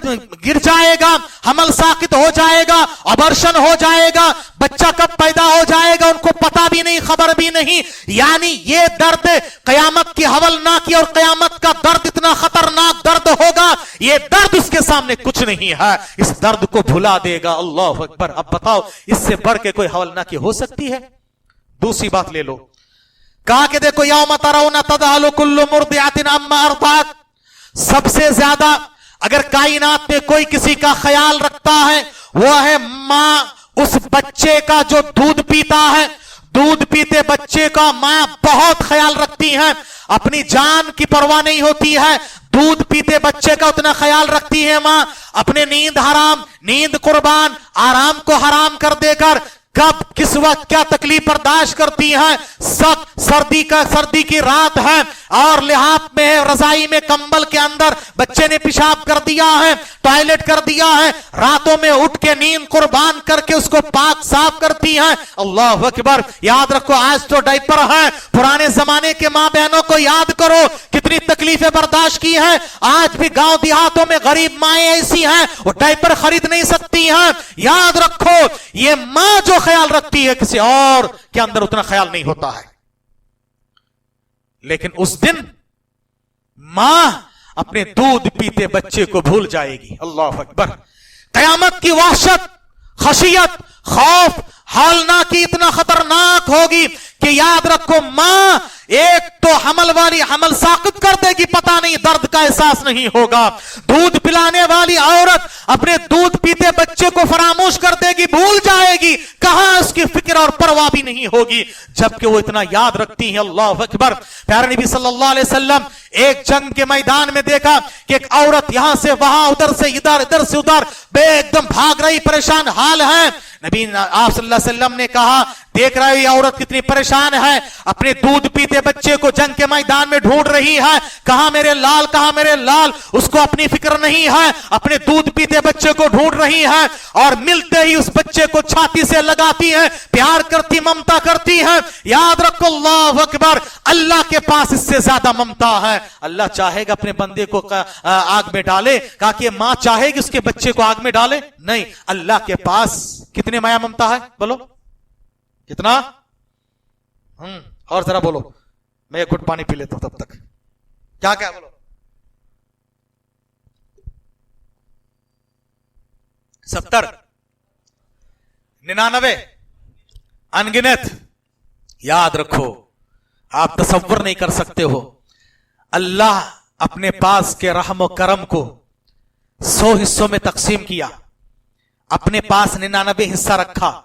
गिर जाएगा, हमल साकित हो जाएगा, अबॉर्शन हो जाएगा, बच्चा कब पैदा हो जाएगा उनको पता भी नहीं, खबर भी नहीं। यानी ये दर्द कयामत की हवलनाकी, और कयामत का दर्द इतना खतरनाक दर्द होगा, ये दर्द उसके सामने कुछ नहीं है, इस दर्द को भुला देगा। अल्लाह अकबर। अब बताओ, इससे बढ़ के कोई हवलनाकी हो सकती है? दूसरी बात ले लो, कहा कि देखो यौम तरौना तज़हलु कुल्लु मुर्दिअतिन अम्मा अर्दअत, सबसे ज्यादा अगर कायनात में कोई किसी का ख्याल रखता है वो है मां उस बच्चे का जो दूध पीता है। दूध पीते बच्चे का मां बहुत ख्याल रखती है, अपनी जान की परवाह नहीं होती है, दूध पीते बच्चे का उतना ख्याल रखती है मां। अपने नींद कुर्बान, आराम को हराम कर देकर कब किस वक्त क्या तकलीफ बर्दाश्त करती है। सब सर्दी की रात है और लिहाफ में है, रजाई में, कंबल के अंदर बच्चे ने पेशाब कर दिया है, टॉयलेट कर दिया है, रातों में उठ के नींद कुर्बान करके उसको पाक साफ करती है। अल्लाह अकबर। याद रखो, आज तो डायपर है, पुराने जमाने के मां बहनों को याद करो कितनी तकलीफें बर्दाश्त की है। आज भी गांव देहातों में गरीब माएं ऐसी हैं वो डायपर खरीद नहीं सकती हैं। याद रखो, ये मां जो ख्याल रखती है किसी और के अंदर उतना ख्याल नहीं होता है। लेकिन उस दिन मां अपने दूध पीते बच्चे को भूल जाएगी। अल्लाह अकबर। कयामत की वहशत, खशियत, खौफ, हालनाकी इतना खतरनाक होगी कि याद रखो, मां एक तो हमल वाली हमल साकित कर देगी, पता नहीं, दर्द का एहसास नहीं होगा। दूध पिलाने वाली औरत अपने दूध पीते बच्चे को फरामोश कर देगी, भूल जाएगी, कहां उसकी फिक्र और परवाह भी नहीं होगी, जबकि वो इतना याद रखती है। अल्लाह अकबर। प्यारे नबी सल्लल्लाहु अलैहि वसल्लम एक जंग के मैदान में देखा कि एक औरत यहां से वहां, उधर से इधर, इधर से उधर एकदम भाग रही, परेशान हाल है। नबी आप सल्लल्लाहु अलैहि वसल्लम ने कहा, देख रहे हो ये औरत कितनी परेशान है, अपने दूध पीते बच्चे को जंग के मैदान में ढूंढ रही है, कहां मेरे लाल, कहां मेरे लाल। उसको अपनी फिक्र नहीं है, अपने दूध पीते बच्चे को ढूंढ रही है, और मिलते ही उस बच्चे को छाती से लगाती है, प्यार करती, ममता करती है। याद रखो, अल्लाह अकबर, अल्लाह के पास इससे ज्यादा ममता है। अल्लाह चाहेगा अपने बंदे को आग में डाले, कहा कि मां चाहेगी उसके बच्चे को आग में डाले? नहीं, अल्लाह के पास कितने माया ममता है, बोलो कितना? और जरा बोलो, मैं एक घुट पानी पी लेता हूं तब तक। क्या क्या बोलो? 70, 99, अनगिनत। याद रखो, आप तसव्वुर नहीं कर सकते हो, अल्लाह अपने पास के रहम और करम को 100 हिस्सों में तकसीम किया, अपने पास 99 हिस्सा रखा,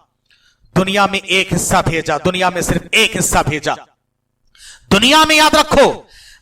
दुनिया में एक हिस्सा भेजा, दुनिया में सिर्फ एक हिस्सा भेजा। दुनिया में याद रखो,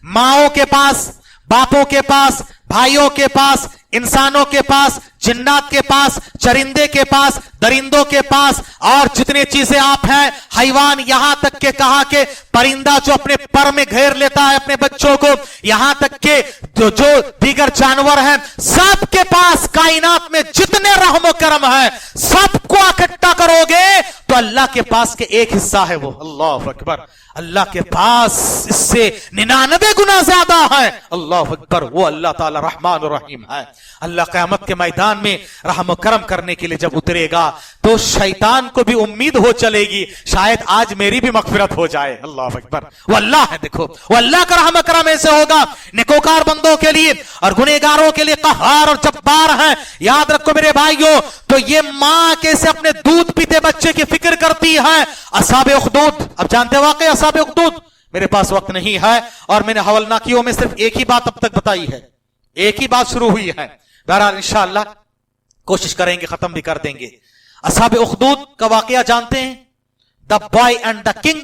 माओं के पास, बापों के पास, भाइयों के पास, इंसानों के पास जिन्नात के पास, चरिंदे के पास, दरिंदों के पास और जितने चीजें आप हैं, हैवान, यहां तक के कहा के परिंदा जो अपने पर में घेर लेता है अपने बच्चों को, यहां तक के जो दीगर जानवर हैं, सबके पास कायनात में जितने रहमो करम है सबको इकट्ठा करोगे तो अल्लाह के पास के एक हिस्सा है वो। अल्लाह अकबर। अल्लाह के पास इससे 99 गुना ज्यादा है। अल्लाह अकबर। वो अल्लाह ताला रहमान और रहीम है। अल्लाह क़यामत के मैदान में रहम करम करने के लिए जब उतरेगा तो शैतान को भी उम्मीद हो चलेगी शायद आज मेरी भी मगफिरत हो जाए। अल्लाह अकबर। वो अल्लाह है, देखो वो अल्लाह का रहम करम ऐसे होगा नेकोकार बंदों के लिए और गुनहगारों के लिए कहार और जब्बार है। याद रखो मेरे भाइयों, तो ये मां कैसे अपने दूध पीते बच्चे की फिक्र करती है। असहाबे उखदूद, अब जानते हो वाकई असहाबे उखदूद, मेरे पास वक्त नहीं है और मैंने हवलनाकियों में सिर्फ एक ही बात अब तक बताई है, एक ही बात शुरू हुई है। बहरहाल इंशाअल्लाह कोशिश करेंगे खत्म भी कर देंगे। असहाबे उखदूद का वाकया जानते हैं, the boy and the king.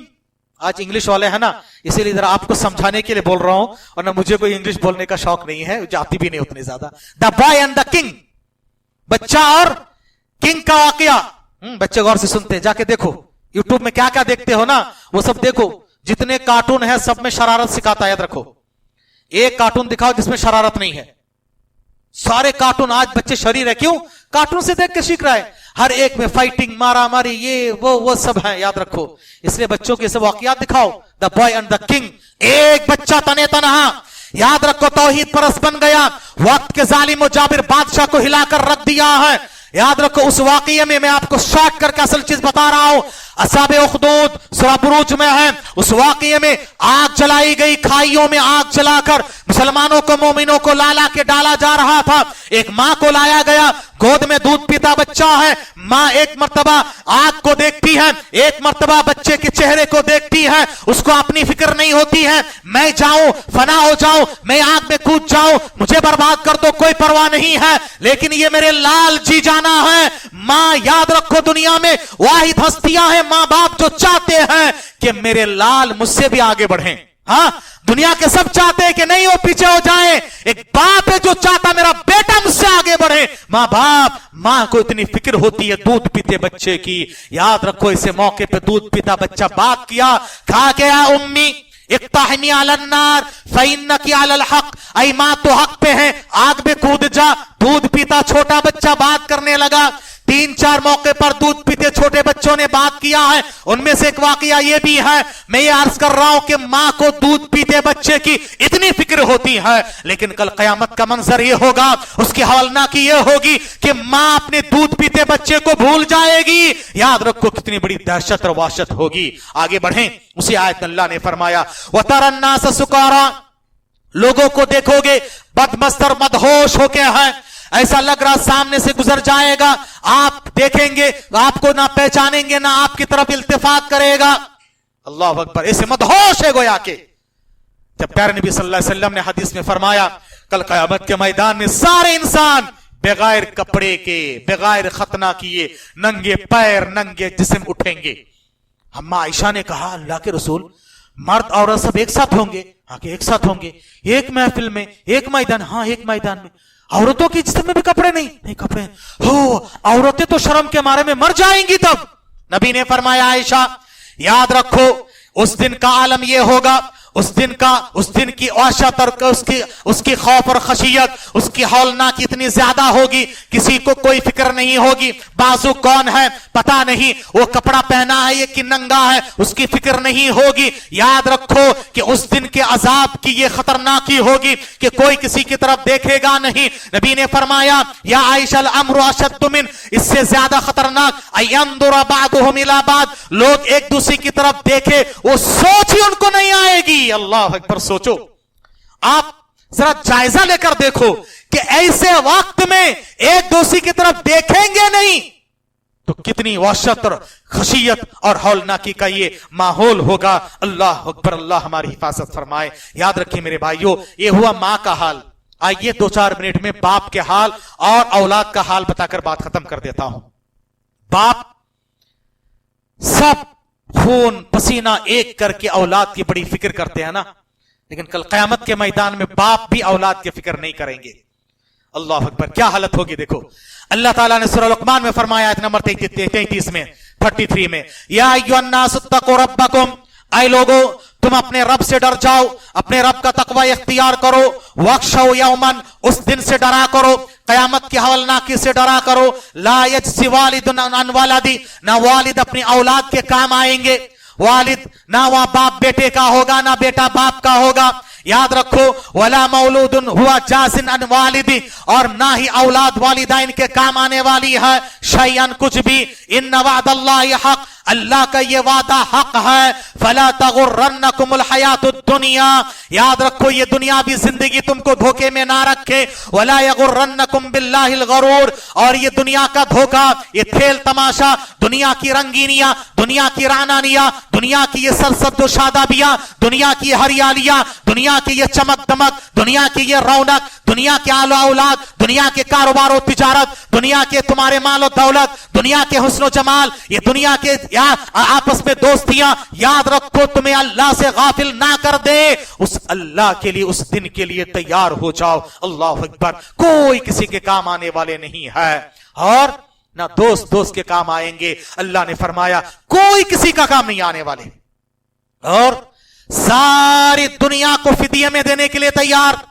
आज इंग्लिश वाले हैं ना, इसीलिए जरा आपको समझाने के लिए बोल रहा हूं और ना मुझे कोई इंग्लिश बोलने का शौक नहीं है, जाती भी नहीं उतनी ज्यादा। The boy and the king, बच्चा और किंग का वाकया। बच्चे गौर से सुनते हैं, जाके देखो यूट्यूब में क्या क्या देखते हो ना वो सब देखो। जितने कार्टून है सब में शरारत सिखाता है। याद रखो, एक कार्टून दिखाओ जिसमें शरारत नहीं है। सारे कार्टून आज बच्चे शरीर है, क्यों? कार्टून से देख के सीख रहा है। हर एक में फाइटिंग, मारा मारी, ये वो सब है। याद रखो, इसलिए बच्चों के सब वाकयात दिखाओ। The boy and the king. एक बच्चा तने तनहा, याद रखो, तौहीद परस्त बन गया, वक्त के जालिम जाबिर बादशाह को हिलाकर रख दिया है। याद रखो, उस वाकये में मैं आपको शॉर्ट करके असल चीज बता रहा हूं। असहाबे उखदूद सूरह बुरूज में है, उस वाकये में आग जलाई गई, खाइयों में आग जलाकर मुसलमानों को, मोमिनों को लाला के डाला जा रहा था। एक मां को लाया गया, गोद में दूध पीता बच्चा है। मां एक मर्तबा आग को देखती है, एक मर्तबा बच्चे के चेहरे को देखती है। उसको अपनी फिक्र नहीं होती है, मैं जाऊं, फना हो जाऊं, मैं आग में कूद जाऊं, मुझे बर्बाद कर दो, कोई परवाह नहीं है, लेकिन ये मेरे लाल जी जाना है। मां, याद रखो, दुनिया में वाहिद हस्तियां हैं मां बाप जो चाहते हैं कि मेरे लाल मुझसे भी आगे बढ़ें। हाँ, दुनिया के सब चाहते हैं कि नहीं वो पीछे हो जाए। एक बाप है जो चाहता मेरा बेटा मुझसे आगे बढ़े। मां बाप, मां को इतनी फिक्र होती है दूध पीते बच्चे की। याद रखो, इसे मौके पे दूध पीता बच्चा बात किया, कहा गया उम्मी इक्ताहनी अलन्नार फइन्नकी अलल हक, ऐ मां तो हक पे है, आग में कूद जा। दूध पीता छोटा बच्चा बात करने लगा। 3-4 मौके पर दूध पीते छोटे बच्चों ने बात किया है। उनमें से एक वाकया ये भी है, मैं ये अर्ज कर रहा हूं कि मां को दूध पीते बच्चे की इतनी फिक्र होती है, लेकिन कल कयामत का मंजर ये होगा, उसकी हवलनाकी ये होगी कि मां अपने दूध पीते बच्चे को भूल जाएगी। याद रखो कितनी बड़ी दहशत और वहशत होगी। आगे बढ़ें, उसी आयत अल्लाह ने फरमाया, वतरन्नास सुकारा, लोगों को देखोगे बदमस्त और मदहोश होके हैं, ऐसा लग रहा सामने से गुजर जाएगा, आप देखेंगे आपको ना पहचानेंगे, ना आपकी तरफ इल्तिफात करेगा। अल्लाह अकबर। ऐसे मदहोश है गोया के। जब प्यारे नबी सल्लल्लाहु अलैहि वसल्लम ने हदीस में फरमाया, कल क़यामत के मैदान में सारे इंसान बगैर कपड़े के, बगैर खतना किए, नंगे पैर, नंगे जिस्म उठेंगे। अम्मा आयशा ने कहा, अल्लाह के रसूल, मर्द औरत सब एक साथ होंगे? हाँ, कि एक साथ होंगे, एक महफिल में, एक मैदान? हाँ, एक मैदान में। औरतों की जिस्म में भी कपड़े नहीं कपड़े हो, औरतें तो शर्म के मारे में मर जाएंगी। तब नबी ने फरमाया, आयशा याद रखो, उस दिन का आलम यह होगा, उस दिन की वहशत और उसकी खौफ और खशियत, उसकी हौलनाक इतनी ज्यादा होगी, किसी को कोई फिक्र नहीं होगी। बाजू कौन है पता नहीं, वो कपड़ा पहना है ये कि नंगा है, उसकी फिक्र नहीं होगी। याद रखो कि उस दिन के अजाब की ये खतरनाकी होगी कि कोई किसी की तरफ देखेगा नहीं। नबी ने फरमाया, या आयशल अम्रु अशद्दु मिन, इससे ज्यादा खतरनाक, अयंदुरा बादुहुम इला बाद, लोग एक दूसरे की तरफ देखे, वो सोच ही उनको नहीं आएगी। अल्लाह अकबर। सोचो, आप जरा जायजा लेकर देखो कि ऐसे वक्त में एक दूसरे की तरफ देखेंगे नहीं तो कितनी वहशत और खशियत और हौलनाकी का ये माहौल होगा। अल्लाह अकबर। अल्लाह हमारी हिफाजत फरमाए। याद रखिए मेरे भाइयों, ये हुआ मां का हाल। आइए 2-4 मिनट में बाप के हाल और औलाद का हाल बताकर बात खत्म कर देता हूं। बाप सब खून पसीना एक करके औलाद की बड़ी फिक्र करते हैं ना, लेकिन कल क़यामत के मैदान में बाप भी औलाद की फिक्र नहीं करेंगे। अल्लाह अकबर, क्या हालत होगी देखो। अल्लाह ताला ने सूरह लुक़मान में फरमाया आयत नंबर 33 में 33 में, या अय्युहन्नास इत्तक़ू रब्बकुम, ऐ लोगो तुम अपने रब से डर जाओ, अपने रब का तकवा इख्तियार करो। वख्शौ यौमन, उस दिन से डरा करो, कयामत की हवलनाकी से डरा करो। ला यज्ज़ी वालिदुन अन वलदी, ना वालिद अपनी औलाद के काम आएंगे। वालिद ना वह बाप बेटे का होगा, ना बेटा बाप का होगा। याद रखो, वला मौलूदुन हुआ जासिन अन वालिदी, और ना ही औलाद वालिदैन के काम आने वाली है शैअन कुछ भी। इन्न वअदल्लाहि हक, अल्लाह का ये वादा हक है। फला तगुर्रन्नकुमुल हयातुद दुनिया, याद रखो ये दुनियावी जिंदगी तुमको धोखे में ना रखे। वला यगुर्रन्नकुम बिल्लाहिल गरूर, और ये दुनिया का धोखा, ये खेल तमाशा, दुनिया की रंगीनियां, दुनिया की रानानियां, दुनिया की ये सरसब्ज़ व शादाबियां, दुनिया की हरियालियां, दुनिया की ये चमक दमक, दुनिया की ये रौनक, दुनिया के आलो औलाद, दुनिया के कारोबार और तिजारत, दुनिया के तुम्हारे माल और दौलत, दुनिया के हुस्न जमाल, ये दुनिया के आपस में दोस्तियां, याद रखो तुम्हें अल्लाह से गाफिल ना कर दे। उस अल्लाह के लिए, उस दिन के लिए तैयार हो जाओ। अल्लाह अकबर, कोई किसी के काम आने वाले नहीं है, और ना दोस्त दोस्त के काम आएंगे। अल्लाह ने फरमाया कोई किसी का काम नहीं आने वाले, और सारी दुनिया को फिदिये में देने के लिए तैयार।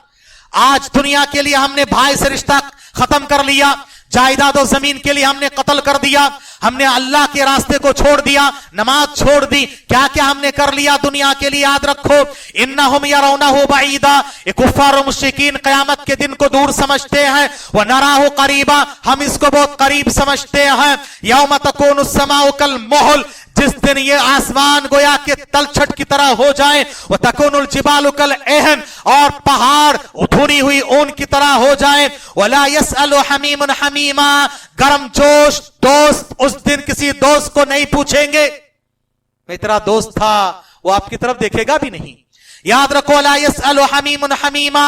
आज दुनिया के लिए हमने भाई से रिश्ता खत्म कर लिया, जायदाद और जमीन के लिए हमने कत्ल कर दिया, हमने अल्लाह के रास्ते को छोड़ दिया, नमाज छोड़ दी, क्या क्या हमने कर लिया दुनिया के लिए। याद रखो, इन्नहुम यरौनहु बईदा, ये कुफ्फार और मुश्रिकीन कयामत के दिन को दूर समझते हैं। व नराहु करीबा, हम इसको बहुत करीब समझते हैं। यौम तकूनु समाउ कल मुहल, जिस दिन ये आसमान गोया के तलछट की तरह हो जाए। वह तकुनुल जिबालु कल एहन, और पहाड़ धुनी हुई ऊन की तरह हो जाए। वला यसअलु हमीमुन हमीमा, गर्म जोश दोस्त उस दिन किसी दोस्त को नहीं पूछेंगे, मैं तेरा दोस्त था, वो आपकी तरफ देखेगा भी नहीं। याद रखो, ला यसअलु हमीमुन हमीमा,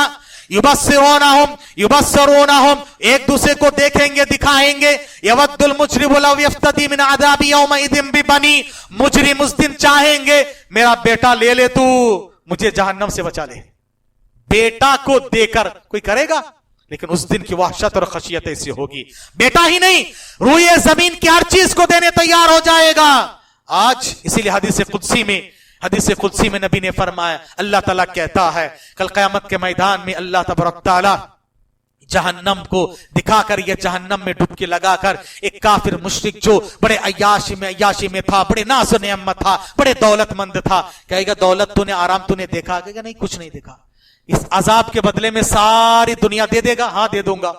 युबस्सिरूनहुम युबस्सिरूनहुम, एक दूसरे को देखेंगे, दिखाएंगे। यवद्दुल मुजरिमु लव यफ्तदी मिन अज़ाबि यौमइज़िन बिबनी, मुजरिम उस दिन चाहेंगे मेरा बेटा ले ले तू, मुझे जहन्नम से बचा ले। बेटा को देकर कोई करेगा, लेकिन उस दिन की वहशत और खशियत ऐसी होगी, बेटा ही नहीं रूए जमीन की हर चीज को देने तैयार हो जाएगा। आज इसीलिए हदीस कुदसी में नबी ने फरमाया, अल्लाह ताला कहता है कल क़यामत के मैदान में अल्लाह तबारक ताला जहन्नम को दिखाकर, यह जहन्नम में डुबकी लगाकर, एक काफिर मुशरिक जो बड़े अय्याशी में था, बड़े नाज़ व नेमत था, बड़े दौलतमंद था, कहेगा दौलत तूने, आराम तूने देखा? कहेगा नहीं, कुछ नहीं देखा। इस अजाब के बदले में सारी दुनिया दे देगा? हाँ दे दूंगा।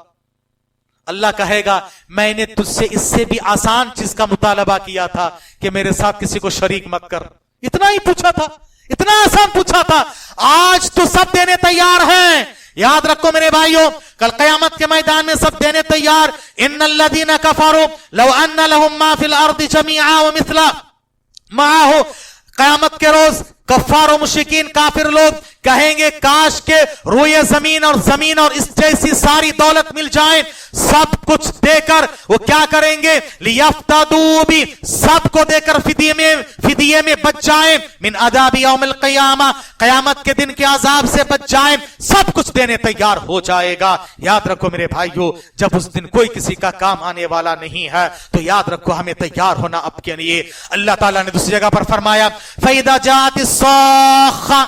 अल्लाह कहेगा मैंने तुझसे इससे भी आसान चीज का मुतालबा किया था कि मेरे साथ किसी को शरीक मत कर, इतना ही पूछा था, इतना आसान पूछा था। आज तो सब देने तैयार हैं। याद रखो मेरे भाइयों, कल क़यामत के मैदान में सब देने तैयार। इन्नल्लज़ीना कफ़रू लौ अन्ना लहुम मा फिल अर्दि जमीअन व मिस्ला माहु, क़यामत के रोज कफ़ार और मुश्रिकीन काफिर लोग कहेंगे काश के रोए जमीन और इस जैसी सारी दौलत मिल जाए, सब कुछ देकर वो क्या करेंगे, लियफ्तदू भी, सबको देकर फिदिये में बच जाए, मिन अज़ाबि यौमिल क़ियामा, क़यामत के दिन के अजाब से बच जाए, सब कुछ देने तैयार हो जाएगा। याद रखो मेरे भाइयों, जब उस दिन कोई किसी का काम आने वाला नहीं है, तो याद रखो हमें तैयार होना अब के लिए। अल्लाह ताला ने दूसरी जगह पर फरमाया, फ़इज़ा जाअतिस साख़्ख़ा,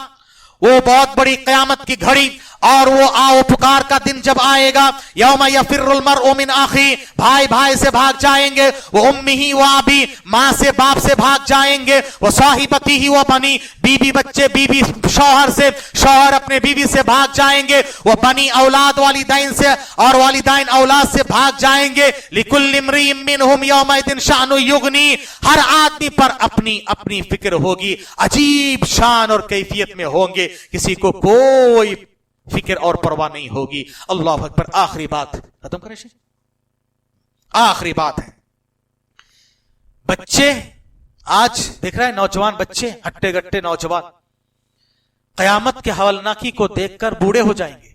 वो बहुत बड़ी कयामत की घड़ी और वो आओ पुकार का दिन जब आएगा, यौम यफिर्रुल मर्उ मिन अखी, भाई भाई से भाग जाएंगे, वो उम्मिही व अबी, माँ से बाप से भाग जाएंगे, वो साहिबतिही व बनी, बीबी बच्चे बीबी शौहर से, शौहर अपने बीवी से भाग जाएंगे, वो बनी औलाद वालिदैन से और वालिदैन औलाद से भाग जाएंगे। लिकुल्लि इम्रिइन मिनहुम यौमइदिन शाअनुन युगनी, हर आदमी पर अपनी अपनी फिक्र होगी, अजीब शान और कैफियत में होंगे, किसी को कोई फिक्र और परवाह नहीं होगी। अल्लाह अकबर। आखिरी बात खत्म करें, आखिरी बात है, बच्चे आज देख रहे हैं, नौजवान बच्चे, हट्टे गट्टे नौजवान कयामत के हवलनाकी को देखकर बूढ़े हो जाएंगे,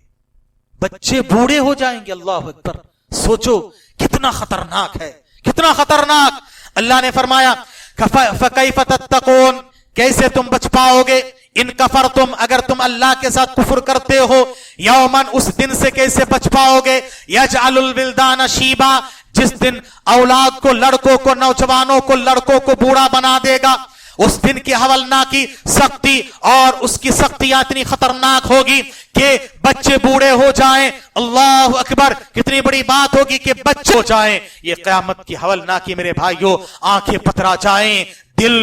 बच्चे बूढ़े हो जाएंगे। अल्लाह अकबर। सोचो कितना खतरनाक है, कितना खतरनाक। अल्लाह ने फरमाया फकैफ तत्तकून, कैसे तुम बच पाओगे, इन कफर तुम, अगर तुम अल्लाह के साथ कुफर करते हो, यौमन, उस दिन से कैसे बच पाओगे, यजअलुल विल्दान शीबा, जिस दिन औलाद को, लड़कों को, नौजवानों को, लड़कों को बूढ़ा बना देगा। उस दिन की हवलनाकी सख्ती, और उसकी सख्तियां इतनी खतरनाक होगी कि बच्चे बूढ़े हो जाएं। अल्लाह अकबर, कितनी बड़ी बात होगी कि बच्चे हो जाएं। ये क़यामत की हवलनाकी मेरे भाइयों, आंखें पतरा जाएं, दिल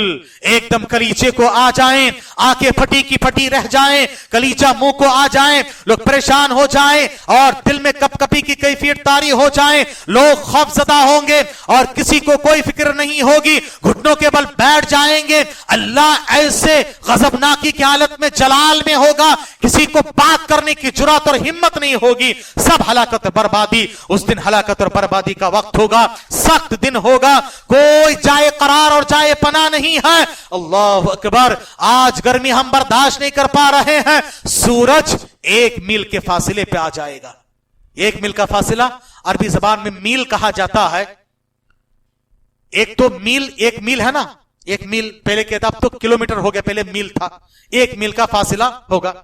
एकदम कलीजे को आ जाएं, आंखें फटी की फटी रह जाएं, कलीजा मुंह को आ जाएं, लोग परेशान हो जाएं और दिल में कपकपी की कैफियत तारी हो जाएं, लोग खौफजदा होंगे और किसी को कोई फिक्र नहीं होगी, घुटनों के बल बैठ जाएंगे। अल्लाह ऐसे गजबनाकी की हालत में, जलाल में होगा, किसी को बात करने की जुर्रत और हिम्मत नहीं होगी। सब हलाकत बर्बादी, उस दिन हलाकत और बर्बादी का वक्त होगा, सख्त दिन होगा, कोई जाए करार और जाए पना नहीं है। अल्लाह अकबर, आज गर्मी हम बर्दाश्त नहीं कर पा रहे हैं, सूरज 1 मील के फासले पे आ जाएगा। 1 मील का फासला अरबी जबान में मील कहा जाता है। एक तो मील, 1 मील है ना, 1 मील पहले कहता, अब तो किलोमीटर हो गया, पहले मील था। 1 मील का फासला होगा।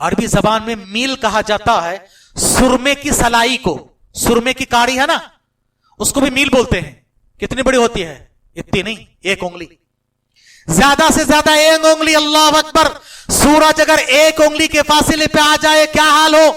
अरबी जबान में मील कहा जाता है सुरमे की सलाई को, सुरमे की काड़ी है ना, उसको भी मील बोलते हैं। कितनी बड़ी होती है? इतनी नहीं, 1 उंगली, ज्यादा से ज्यादा 1 उंगली। अल्लाह अकबर, सूरज अगर 1 उंगली के फासले पे आ जाए क्या हाल हो।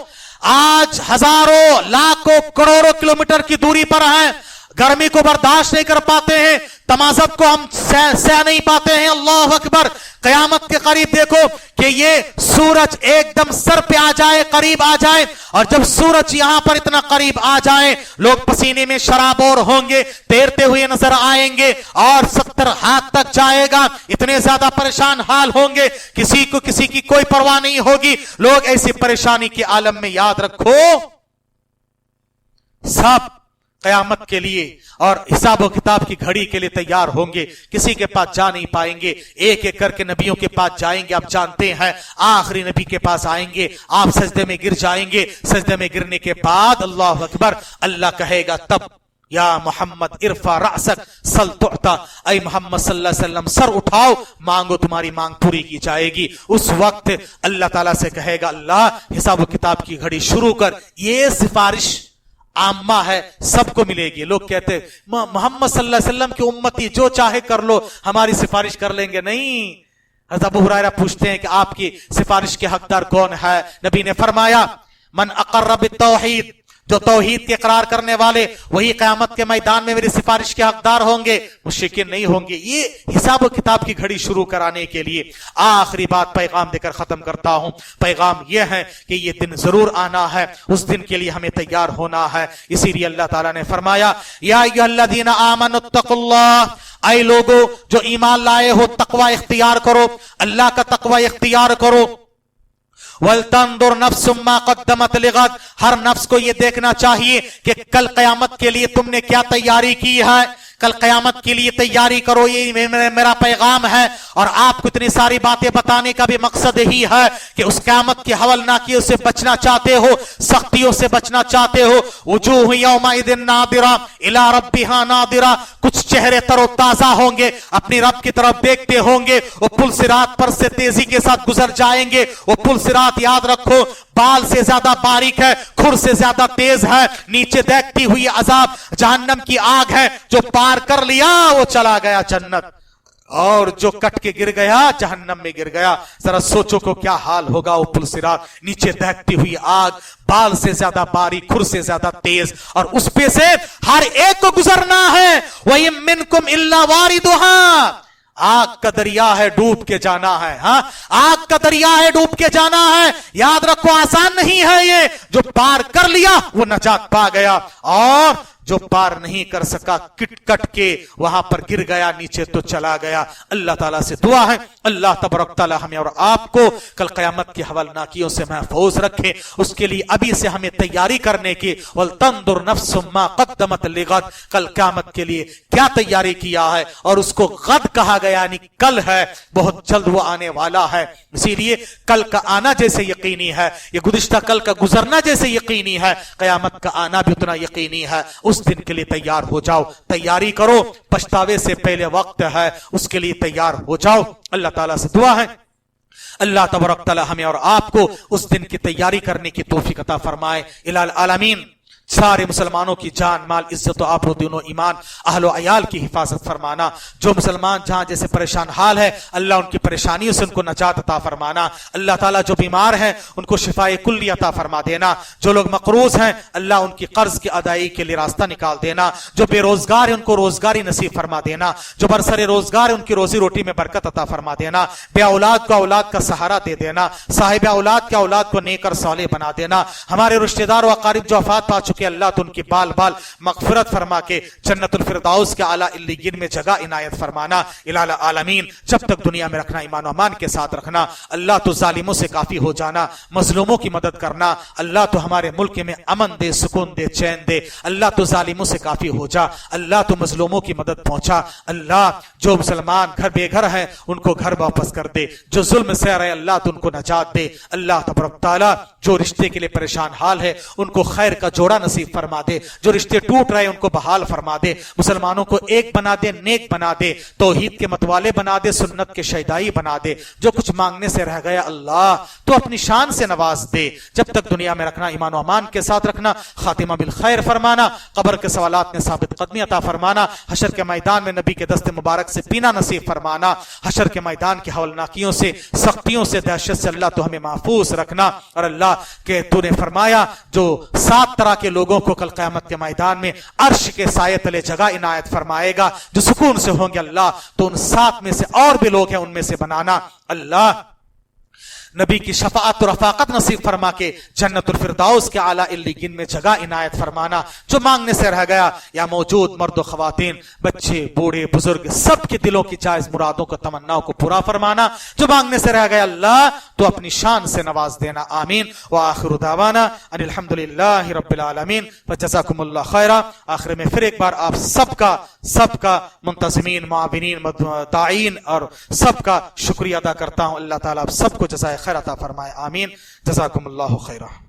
आज हजारों, लाखों, करोड़ों किलोमीटर की दूरी पर है, गर्मी को बर्दाश्त नहीं कर पाते हैं, तमाज़त को हम सह नहीं पाते हैं। अल्लाह अकबर, कयामत के करीब देखो कि ये सूरज एकदम सर पे आ जाए, करीब आ जाए, और जब सूरज यहां पर इतना करीब आ जाए, लोग पसीने में शराबोर होंगे, तैरते हुए नजर आएंगे, और 70 हाथ तक जाएगा, इतने ज्यादा परेशान हाल होंगे, किसी को किसी की कोई परवाह नहीं होगी। लोग ऐसी परेशानी के आलम में, याद रखो, सब कयामत के लिए और हिसाब व किताब की घड़ी के लिए तैयार होंगे, किसी के पास जा नहीं पाएंगे, एक एक करके नबियों के पास जाएंगे। आप जानते हैं आखिरी नबी के पास आएंगे, आप सजदे में गिर जाएंगे, सजदे में गिरने के बाद अल्लाह अकबर, अल्लाह कहेगा तब, या मोहम्मद इरफा रअसक सल तुअता, ऐ मोहम्मद सल्लल्लाहु अलैहि वसल्लम सर उठाओ, मांगो तुम्हारी मांग पूरी की जाएगी। उस वक्त अल्लाह ताला से कहेगा, अल्लाह हिसाब व किताब की घड़ी शुरू कर। ये सिफारिश आम्मा है, सबको मिलेगी। लोग कहते मोहम्मद सल्लल्लाहु अलैहि वसल्लम की उम्मती, जो चाहे कर लो, हमारी सिफारिश कर लेंगे। नहीं, हज़रत अबू हुरैरा पूछते हैं कि आपकी सिफारिश के हकदार कौन है? नबी ने फरमाया, मन अक़र्र बित्तौहीद, जो तौहीद के इकरार करने वाले, वही क़यामत के मैदान में मेरी सिफारिश के हकदार होंगे, मुश्रिकीन नहीं होंगे। ये हिसाब किताब की घड़ी शुरू कराने के लिए आखिरी बात पैगाम देकर खत्म करता हूं। पैगाम यह है कि ये दिन जरूर आना है, उस दिन के लिए हमें तैयार होना है। इसीलिए अल्लाह ताला ने फरमाया, या अय्युहल्लज़ीना आमनुत्तकुल्लाह, ऐ लोगो जो ईमान लाए हो, तकवा इख्तियार करो, अल्लाह का तकवा इख्तियार करो। वल्तंदुर नफ्सुम मा क़द्दमत लिगद, हर नफ्स को यह देखना चाहिए कि कल कयामत के लिए तुमने क्या तैयारी की है। कल कयामत के लिए तैयारी करो, ये मेरा पैगाम है। और आपको इतनी सारी बातें बताने का भी मकसद यही है कि उस कयामत की हवलनाकियों से बचना चाहते हो, सख्तियों से बचना चाहते हो। वजूह यौमइदिन नादिरा इला रब्बिहा नादिरा, कुछ चेहरे तरोताजा होंगे, अपनी रब की तरफ देखते होंगे। वो पुल सिरात पर से तेजी के साथ गुजर जाएंगे। वो पुल सिरात, याद रखो, बाल से ज्यादा बारीक है, खुर से ज्यादा तेज है, नीचे देखती हुई अजाब जहन्नम की आग है। जो पार कर लिया वो चला गया जन्नत, और जो कट के गिर गया जहन्नम में गिर गया। जरा सोचो को क्या हाल होगा। वो पुल सिरात, नीचे दहकती हुई आग, बाल से ज्यादा बारीक, खुर से ज्यादा तेज, और उस पे से हर एक को गुजरना है। वही मिनकुम इल्ला वारिदुहा, आग का दरिया है, डूब के जाना है। हाँ, आग का दरिया है, डूब के जाना है। याद रखो, आसान नहीं है ये। जो पार कर लिया वो नजात पा गया, और जो पार नहीं कर सका किट कट के वहां पर गिर गया नीचे तो चला गया। अल्लाह ताला से दुआ है, अल्लाह तबारक ताला हमें और आपको कल क़यामत की हवलनाकियों से महफूज रखे। उसके लिए अभी से हमें तैयारी करने की। वल्तंदुर नफ्सुम मा क़द्दमत लिगद, कल क़यामत के लिए क्या तैयारी किया है। और उसको गद कहा गया, यानी कल है, बहुत जल्द वो आने वाला है। इसीलिए कल का आना जैसे यकीनी है, ये गुज़िश्ता कल का गुजरना जैसे यकीनी है, क़यामत का आना भी उतना यकीनी है। उस दिन के लिए तैयार हो जाओ, तैयारी करो, पछतावे से पहले वक्त है, उसके लिए तैयार हो जाओ। अल्लाह ताला से दुआ है اللہ تبارک تعالی ہمیں اور آپ کو اس دن کی تیاری کرنے کی توفیق عطا فرمائے۔ الہ العالمین سارے مسلمانوں کی جان مال عزت و آبرو دین و ایمان اہل و عیال کی حفاظت فرمانا۔ جو مسلمان جہاں جیسے پریشان حال ہے اللہ ان کی پریشانیوں سے ان کو نجات عطا فرمانا۔ اللہ تعالیٰ جو بیمار ہیں ان کو شفائے کلی عطا فرما دینا۔ جو لوگ مقروض ہیں اللہ ان کی قرض کی ادائیگی کے لیے راستہ نکال دینا۔ جو بے روزگار ہیں ان کو روزگاری نصیب فرما دینا۔ جو برسر روزگار ہیں ان کی روزی روٹی میں برکت عطا فرما دینا۔ بے اولاد کو اولاد کا سہارا دے دینا۔ صاحب اولاد کے اولاد کو نیک اور صالح بنا دینا۔ ہمارے رشتہ دار و اقارب جو وفات پا کہ اللہ تو ان کی بال بال مغفرت فرما کے جنت الفردوس کے اعلیٰ علیین میں جگہ عنایت فرمانا۔ الہ العالمین جب تک دنیا میں رکھنا ایمان و امان کے ساتھ رکھنا۔ اللہ تو ظالموں سے کافی ہو جانا، مظلوموں کی مدد کرنا۔ اللہ تو ہمارے ملک میں امن دے، سکون دے، چین دے۔ اللہ تو ظالموں سے کافی ہو جا۔ اللہ تو مظلوموں کی مدد پہنچا۔ اللہ جو مسلمان گھر بے گھر ہیں ان کو گھر واپس کر دے۔ جو ظلم سے رہے اللہ تو ان کو نجات دے۔ اللہ تبارک تعالیٰ جو رشتے کے لیے پریشان حال ہے ان کو خیر کا جوڑا نصیب فرما دے۔ جو رشتے ٹوٹ رہے ان کو بحال فرما دے۔ مسلمانوں کو ایک بنا دے، نیک بنا دے، توحید کے متوالے بنا دے، سنت کے شیدائی بنا دے۔ جو کچھ مانگنے سے رہ گیا اللہ تو اپنی شان سے نواز دے۔ جب تک دنیا میں رکھنا ایمان و امان کے ساتھ رکھنا، خاتمہ بالخیر فرمانا، قبر کے سوالات میں ثابت قدمی عطا فرمانا، حشر کے میدان میں نبی کے دست مبارک سے پینا نصیب فرمانا، حشر کے میدان کی ہولناکیوں سے، سختیوں سے، دہشت سے اللہ تو ہمیں محفوظ رکھنا۔ اور اللہ کہ تو نے فرمایا جو 7 طرح کے لوگوں کو کل قیامت کے میدان میں عرش کے سائے تلے جگہ عنایت فرمائے گا جو سکون سے ہوں گے، اللہ تو ان 7 میں سے اور بھی لوگ ہیں ان میں سے بنانا۔ اللہ نبی کی شفاعت و رفاقت نصیب فرما کے جنت الفردوس کے اعلیٰ علیین میں جگہ عنایت فرمانا۔ جو مانگنے سے رہ گیا یا موجود مرد و خواتین، بچے، بوڑھے، بزرگ، سب کے دلوں کی جائز مرادوں کو، تمناؤں کو پورا فرمانا۔ جو مانگنے سے رہ گیا اللہ تو اپنی شان سے نواز دینا۔ آمین۔ وآخر دعوانا ان الحمدللہ رب العالمین۔ فجزاکم اللہ خیرا۔ آخر میں پھر ایک بار آپ سب کا منتظمین، معاونین، داعین اور سب کا شکریہ ادا کرتا ہوں۔ اللہ تعالیٰ آپ سب کو جزائے خیر عطا فرمائے۔ آمین۔ جزاکم اللہ خیرا۔